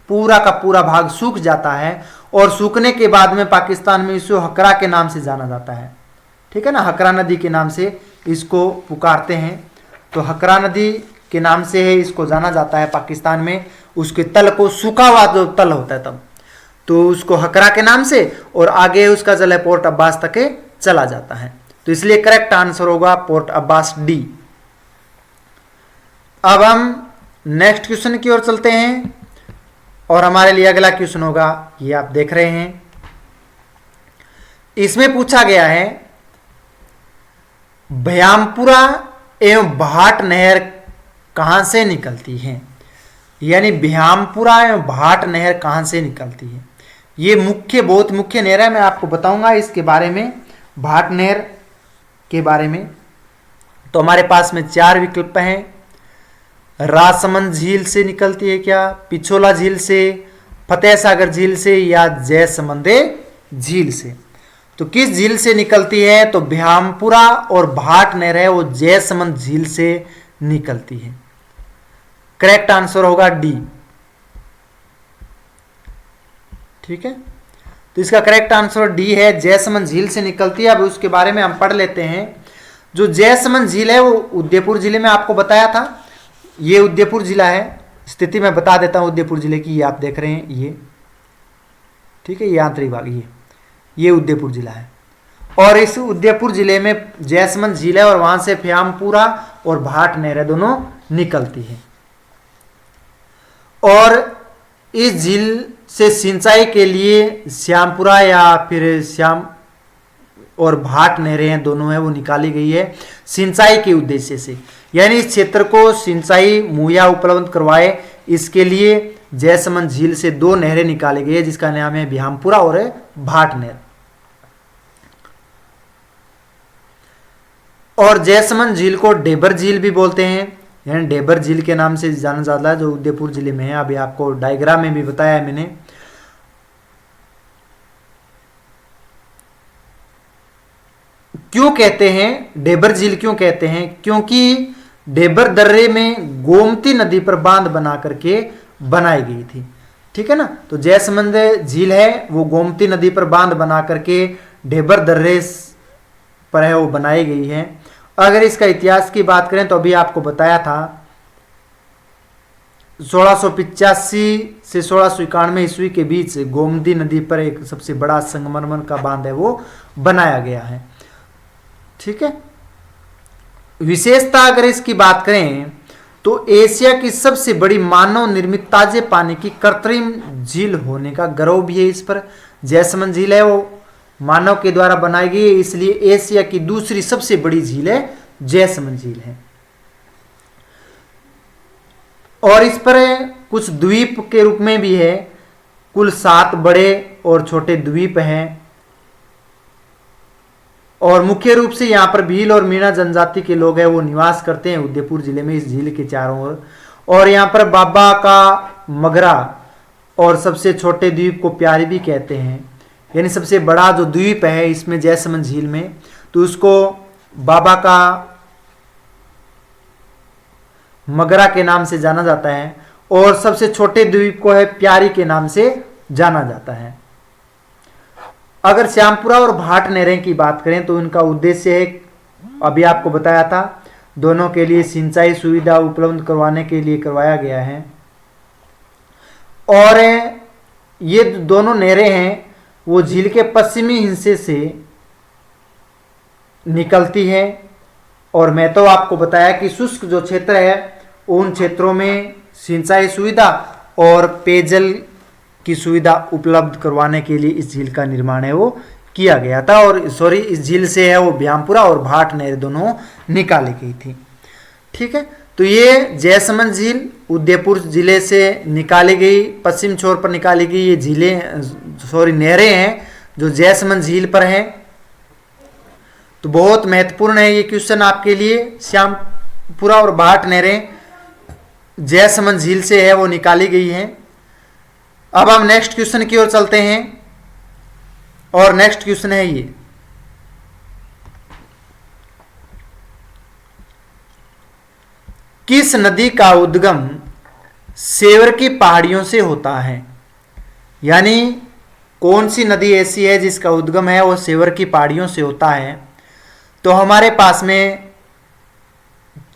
पूरा का पूरा भाग सूख जाता है और सूखने के बाद में पाकिस्तान में इसको हकरा के नाम से जाना जाता है। ठीक है ना, हकरा नदी के नाम से इसको पुकारते हैं। तो हकरा नदी के नाम से है इसको जाना जाता है पाकिस्तान में। उसके तल को, सूखा हुआ जो तल होता है तब, तो उसको हकरा के नाम से, और आगे उसका जल है पोर्ट अब्बास तक चला जाता है। तो इसलिए करेक्ट आंसर होगा पोर्ट अब्बास, डी। अब हम नेक्स्ट क्वेश्चन की ओर चलते हैं और हमारे लिए अगला क्वेश्चन होगा, ये आप देख रहे हैं। इसमें पूछा गया है भयामपुरा एवं भाट नहर कहां से निकलती है, यानी भयामपुरा एवं भाट नहर कहां से निकलती है। ये बहुत मुख्य नहर है, मैं आपको बताऊंगा इसके बारे में, भाट नहर के बारे में। तो हमारे पास में 4 विकल्प हैं। राजसमंद झील से निकलती है क्या, पिछोला झील से, फतेह सागर झील से, या जयसमंदे झील से। तो किस झील से निकलती है, तो भयामपुरा और भाट नहर है वो जयसमंद झील से निकलती है। करेक्ट आंसर होगा डी। ठीक है, तो इसका करेक्ट आंसर डी है, जयसमंद झील से निकलती है। अब उसके बारे में हम पढ़ लेते हैं। जो जयसमंद झील है वो उदयपुर जिले में, आपको बताया था ये उदयपुर जिला है। स्थिति मैं बता देता हूं उदयपुर जिले की, ये आप देख रहे हैं ये, ठीक है, ये आंतरिक भाग, ये उदयपुर जिला है। और इस उदयपुर जिले में जयसमंद झील है और वहां से भयामपुरा और भाट नहर दोनों निकलती है। और इस झील से सिंचाई के लिए श्यामपुरा या फिर श्याम और भाट नहरें दोनों है वो निकाली गई है सिंचाई के उद्देश्य से, यानी इस क्षेत्र को सिंचाई मुहैया उपलब्ध करवाए, इसके लिए जयसमंद झील से 2 नहरें निकाली गई है जिसका नाम है भयामपुरा और भाट नहर। और जयसमंद झील को डेबर झील भी बोलते हैं, यानी डेबर झील के नाम से जाना जाता है, जो उदयपुर जिले में है। अभी आपको डायग्राम में भी बताया है मैंने। क्यों कहते हैं डेबर झील, क्यों कहते हैं, क्योंकि डेबर दर्रे में गोमती नदी पर बांध बना करके बनाई गई थी। ठीक है ना, तो जयसमंद झील है वो गोमती नदी पर बांध बना करके डेबर दर्रे पर है वो बनाई गई है। अगर इसका इतिहास की बात करें तो अभी आपको बताया था 1685 से 1691 ईस्वी के बीच गोमती नदी पर एक सबसे बड़ा संगमरमर का बांध है वो बनाया गया है। ठीक है, विशेषता अगर इसकी बात करें तो एशिया की सबसे बड़ी मानव निर्मित ताजे पानी की कृत्रिम झील होने का गर्व भी है इस पर। जयसमंद झील है वो मानव के द्वारा बनाई गई है, इसलिए एशिया की दूसरी सबसे बड़ी झील है जयसमंद झील है। और इस पर कुछ द्वीप के रूप में भी है, कुल 7 बड़े और छोटे द्वीप हैं। और मुख्य रूप से यहाँ पर भील और मीणा जनजाति के लोग हैं वो निवास करते हैं उदयपुर जिले में इस झील के चारों ओर। और यहाँ पर बाबा का मगरा और सबसे छोटे द्वीप को प्यारी भी कहते हैं, यानी सबसे बड़ा जो द्वीप है इसमें जयसमंद झील में, तो उसको बाबा का मगरा के नाम से जाना जाता है, और सबसे छोटे द्वीप को है प्यारी के नाम से जाना जाता है। अगर श्यामपुरा और भाट नहरें की बात करें तो इनका उद्देश्य है, अभी आपको बताया था, दोनों के लिए सिंचाई सुविधा उपलब्ध करवाने के लिए करवाया गया है। और ये दोनों नहरें हैं वो झील के पश्चिमी हिस्से से निकलती है। और मैं तो आपको बताया कि शुष्क जो क्षेत्र है उन क्षेत्रों में सिंचाई सुविधा और पेयजल की सुविधा उपलब्ध करवाने के लिए इस झील का निर्माण है वो किया गया था। और इस झील से है वो ब्यामपुरा और भाट नहर दोनों निकाली गई थी। ठीक है, तो ये जयसमंद झील उदयपुर जिले से निकाली गई, पश्चिम छोर पर निकाली गई ये नहरें हैं जो जयसमंद झील पर हैं। तो बहुत महत्वपूर्ण है ये क्वेश्चन आपके लिए। श्यामपुरा और भाट नहरें जयसमंद झील से है वो निकाली गई हैं। अब हम नेक्स्ट क्वेश्चन की ओर चलते हैं, और नेक्स्ट क्वेश्चन है ये, किस नदी का उद्गम सेवर की पहाड़ियों से होता है? यानी कौन सी नदी ऐसी है जिसका उद्गम है वो सेवर की पहाड़ियों से होता है? तो हमारे पास में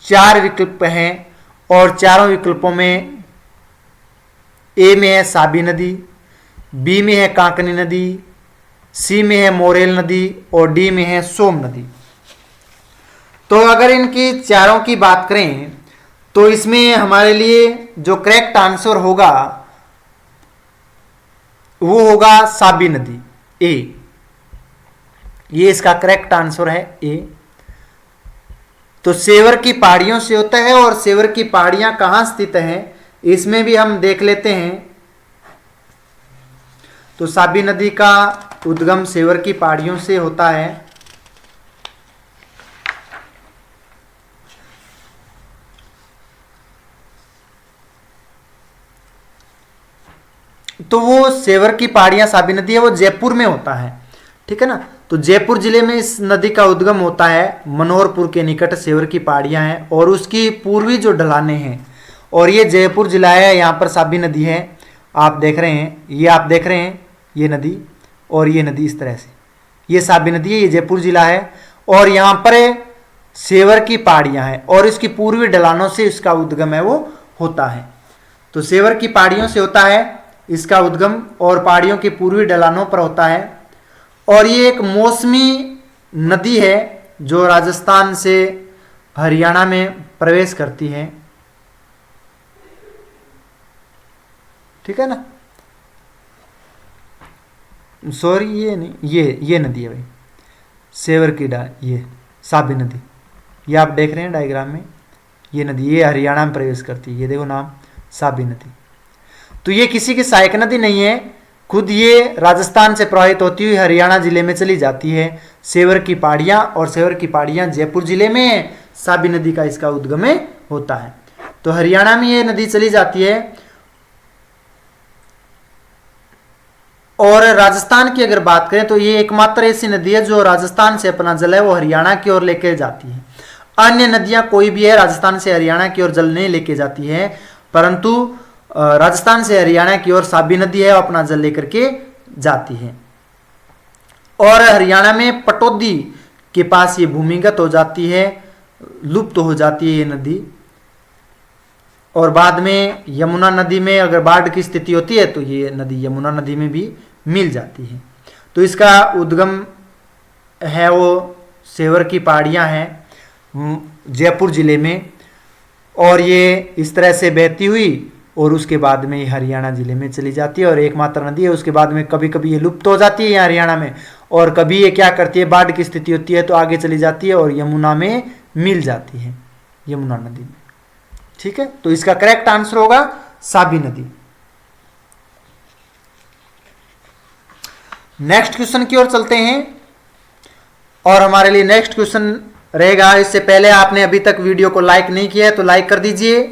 4 विकल्प हैं, और चारों विकल्पों में ए में है साबी नदी, बी में है कांकनी नदी, सी में है मोरेल नदी, और डी में है सोम नदी। तो अगर इनकी चारों की बात करें तो इसमें हमारे लिए जो करेक्ट आंसर होगा वो होगा साबी नदी, ए। ये इसका करेक्ट आंसर है, ए। तो सेवर की पहाड़ियों से होता है, और सेवर की पहाड़ियां कहां स्थित हैं इसमें भी हम देख लेते हैं। तो साबी नदी का उद्गम सेवर की पहाड़ियों से होता है। तो वो सेवर की पहाड़ियां साबी नदी है वो जयपुर में होता है। ठीक है ना, तो जयपुर जिले में इस नदी का उद्गम होता है। मनोहरपुर के निकट सेवर की पहाड़ियां हैं, और उसकी पूर्वी जो ढलाने हैं, और ये जयपुर जिला है, यहाँ पर साबी नदी है। आप देख रहे हैं, ये आप देख रहे हैं ये नदी, और ये नदी इस तरह से, ये साबी नदी है, ये जयपुर जिला है, और यहाँ पर सेवर की पहाड़ियां हैं, और इसकी पूर्वी ढलानों से इसका उद्गम है वो होता है। तो सेवर की पहाड़ियों से होता है इसका उद्गम, और पहाड़ियों की पूर्वी ढलानों पर होता है। और ये एक मौसमी नदी है जो राजस्थान से हरियाणा में प्रवेश करती है। ठीक है ना, सॉरी ये नहीं, ये नदी है भाई, सेवर की ये साबी नदी, ये आप देख रहे हैं डायग्राम में, ये नदी ये हरियाणा में प्रवेश करती है। ये देखो नाम, साबी नदी। तो ये किसी की सहायक नदी नहीं है, खुद ये राजस्थान से प्रवाहित होती हुई हरियाणा जिले में चली जाती है। सेवर की पहाड़ियां, और सेवर की पहाड़ियां जयपुर जिले में, साबी नदी का इसका उद्गम होता है। तो हरियाणा में ये नदी चली जाती है। और राजस्थान की अगर बात करें तो ये एकमात्र ऐसी नदी है जो राजस्थान से अपना जल है वो हरियाणा की ओर लेके जाती है। अन्य नदियां कोई भी है राजस्थान से हरियाणा की ओर जल नहीं लेके जाती है, परंतु राजस्थान से हरियाणा की ओर साबी नदी है अपना जल लेकर के जाती है। और हरियाणा में पटौदी के पास ये भूमिगत हो जाती है, लुप्त हो जाती है ये नदी। और बाद में यमुना नदी में अगर बाढ़ की स्थिति होती है तो ये नदी यमुना नदी में भी मिल जाती है। तो इसका उद्गम है वो सेवर की पहाड़ियां हैं जयपुर जिले में, और ये इस तरह से बहती हुई और उसके बाद में ये हरियाणा जिले में चली जाती है, और एकमात्र नदी है। उसके बाद में कभी कभी ये लुप्त हो जाती है यहाँ हरियाणा में, और कभी ये क्या करती है, बाढ़ की स्थिति होती है तो आगे चली जाती है और यमुना में मिल जाती है, यमुना नदी में। ठीक है, तो इसका करेक्ट आंसर होगा साबी नदी। नेक्स्ट क्वेश्चन की ओर चलते हैं, और हमारे लिए नेक्स्ट क्वेश्चन रहेगा। इससे पहले आपने अभी तक वीडियो को लाइक नहीं किया है तो लाइक कर दीजिए,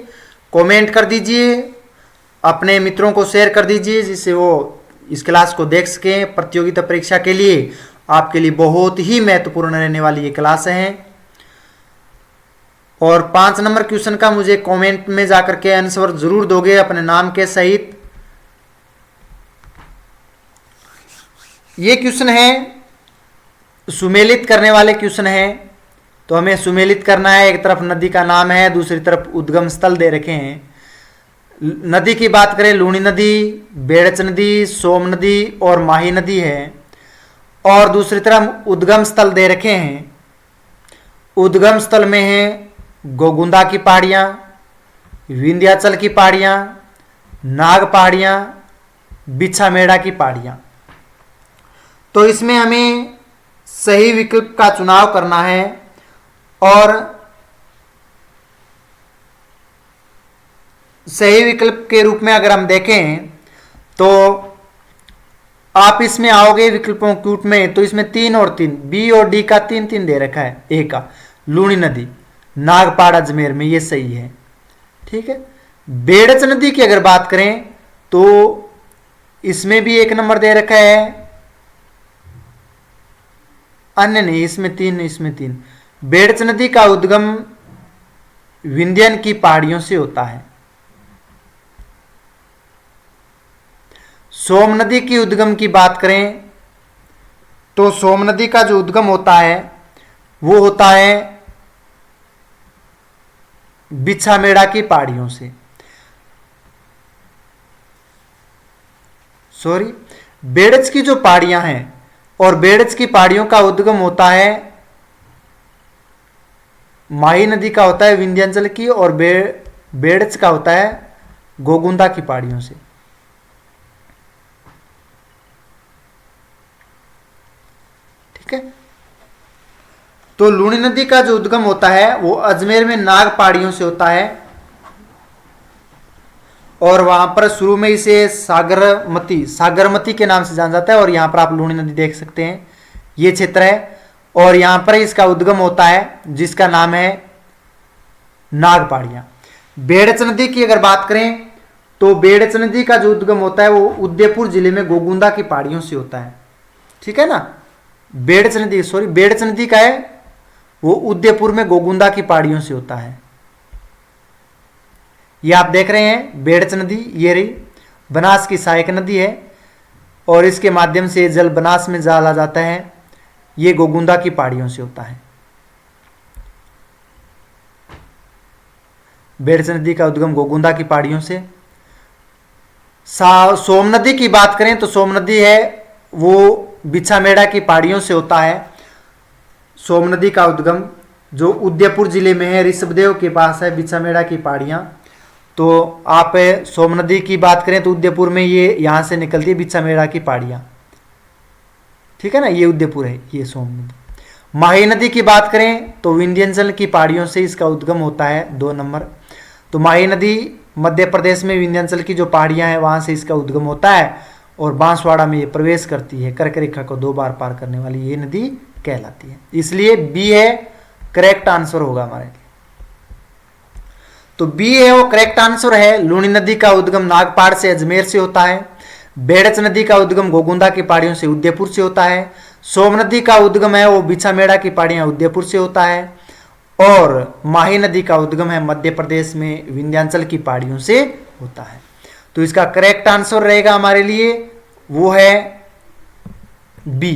कमेंट कर दीजिए, अपने मित्रों को शेयर कर दीजिए जिससे वो इस क्लास को देख सकें। प्रतियोगिता परीक्षा के लिए आपके लिए बहुत ही महत्वपूर्ण रहने वाली ये क्लास है। और 5 नंबर क्वेश्चन का मुझे कमेंट में जाकर के आंसर जरूर दोगे अपने नाम के सहित। ये क्वेश्चन है सुमेलित करने वाले क्वेश्चन है। तो हमें सुमेलित करना है, एक तरफ नदी का नाम है, दूसरी तरफ उद्गम स्थल दे रखे हैं। नदी की बात करें, लूणी नदी, बेड़च नदी, सोम नदी और माही नदी है। और दूसरी तरफ उद्गम स्थल दे रखे हैं। उद्गम स्थल में है गोगुंदा की पहाड़ियाँ, विंध्याचल की पहाड़ियाँ, नाग पहाड़ियाँ, बिछा मेड़ा की पहाड़ियाँ। तो इसमें हमें सही विकल्प का चुनाव करना है। और सही विकल्प के रूप में अगर हम देखें तो आप इसमें आओगे विकल्पों कूट में, तो इसमें 3 और 3, बी और डी का 3-3 दे रखा है। ए का लूणी नदी, नागपाड़, अजमेर में, ये सही है। ठीक है। बेड़च नदी की अगर बात करें तो इसमें भी 1 नंबर दे रखा है, अन्य नहीं, इसमें 3, इसमें 3। बेड़च नदी का उद्गम विंध्यन की पहाड़ियों से होता है। सोम नदी की उद्गम की बात करें तो सोम नदी का जो उद्गम होता है वो होता है बिछा मेड़ा की पहाड़ियों से। बेड़च की जो पहाड़ियां हैं और बेड़च की पहाड़ियों का उद्गम होता है माही नदी का होता है विंध्याचल की, और बेड़च का होता है गोगुंदा की पहाड़ियों से। ठीक है। तो लूणी नदी का जो उद्गम होता है वो अजमेर में नाग पहाड़ियों से होता है, और वहां पर शुरू में इसे सागरमती के नाम से जाना जाता है। और यहां पर आप लूणी नदी देख सकते हैं, ये क्षेत्र है, और यहां पर इसका उद्गम होता है जिसका नाम है नाग पहाड़ियां। बेड़च नदी की अगर बात करें तो बेड़च नदी का जो उद्गम होता है वो उदयपुर जिले में गोगुंदा की पहाड़ियों से होता है। ठीक है ना। बेड़च नदी का है वो उदयपुर में गोगुंदा की पहाड़ियों से होता है। ये आप देख रहे हैं बेड़च नदी, ये रही बनास की सहायक नदी है, और इसके माध्यम से जल बनास में डाला जाता है। ये गोगुंदा की पहाड़ियों से होता है। बेड़च नदी का उद्गम गोगुंदा की पहाड़ियों से। सोम नदी की बात करें तो सोम नदी है वो बिछा मेड़ा की पहाड़ियों से होता है। सोम नदी का उद्गम जो उदयपुर जिले में है, ऋषभदेव के पास है बिछा मेड़ा की पहाड़ियां। तो आप सोम नदी की बात करें तो उदयपुर में ये यहां से निकलती है बिछा मेड़ा की पहाड़ियां। ठीक है ना, ये उदयपुर है, ये सोम नदी। माही नदी की बात करें तो विंध्याचल की पहाड़ियों से इसका उद्गम होता है, 2 नंबर। तो माही नदी मध्य प्रदेश में विंध्याचल की जो पहाड़ियां हैं वहां से इसका उद्गम होता है, और बांसवाड़ा में ये प्रवेश करती है। कर्क रेखा को 2 बार पार करने वाली ये नदी कहलाती है। इसलिए बी है करेक्ट आंसर होगा हमारे लिए। तो बी है वो करेक्ट आंसर है। लूणी नदी का उद्गम नागपाड़ से अजमेर से होता है। बेड़च नदी का उद्गम गोगुंदा की पहाड़ियों से उदयपुर से होता है। सोम नदी का उद्गम है वो बिछा मेड़ा की पहाड़ियां उदयपुर से होता है। और माही नदी का उद्गम है मध्य प्रदेश में विंध्याचल की पहाड़ियों से होता है। तो इसका करेक्ट आंसर रहेगा हमारे लिए वो है बी।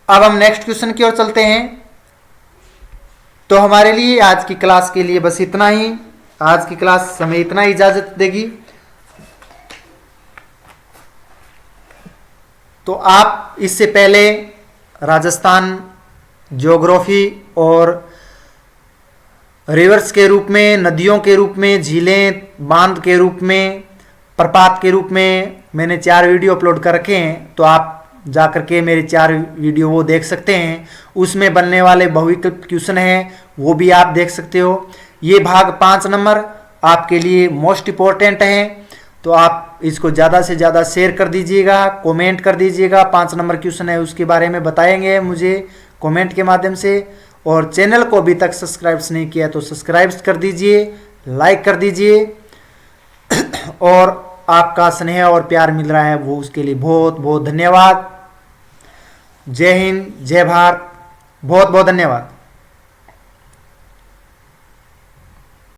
अब हम नेक्स्ट क्वेश्चन की ओर चलते हैं। तो हमारे लिए आज की क्लास के लिए बस इतना ही। आज की क्लास हमें इतना इजाजत देगी। तो आप इससे पहले राजस्थान ज्योग्राफी और रिवर्स के रूप में, नदियों के रूप में, झीलें, बांध के रूप में, प्रपात के रूप में मैंने 4 वीडियो अपलोड कर रखे हैं। तो आप जा कर के मेरे 4 वीडियो वो देख सकते हैं। उसमें बनने वाले बहुविकल्प क्वेश्चन हैं वो भी आप देख सकते हो। ये भाग 5 नंबर आपके लिए मोस्ट इम्पोर्टेंट है। तो आप इसको ज़्यादा से ज़्यादा शेयर कर दीजिएगा, कमेंट कर दीजिएगा। 5 नंबर क्वेश्चन है उसके बारे में बताएंगे मुझे कमेंट के माध्यम से। और चैनल को अभी तक सब्सक्राइब नहीं किया तो सब्सक्राइब कर दीजिए, लाइक कर दीजिए। और आपका स्नेह और प्यार मिल रहा है वो उसके लिए बहुत बहुत धन्यवाद। जय हिंद, जय भारत, बहुत बहुत धन्यवाद।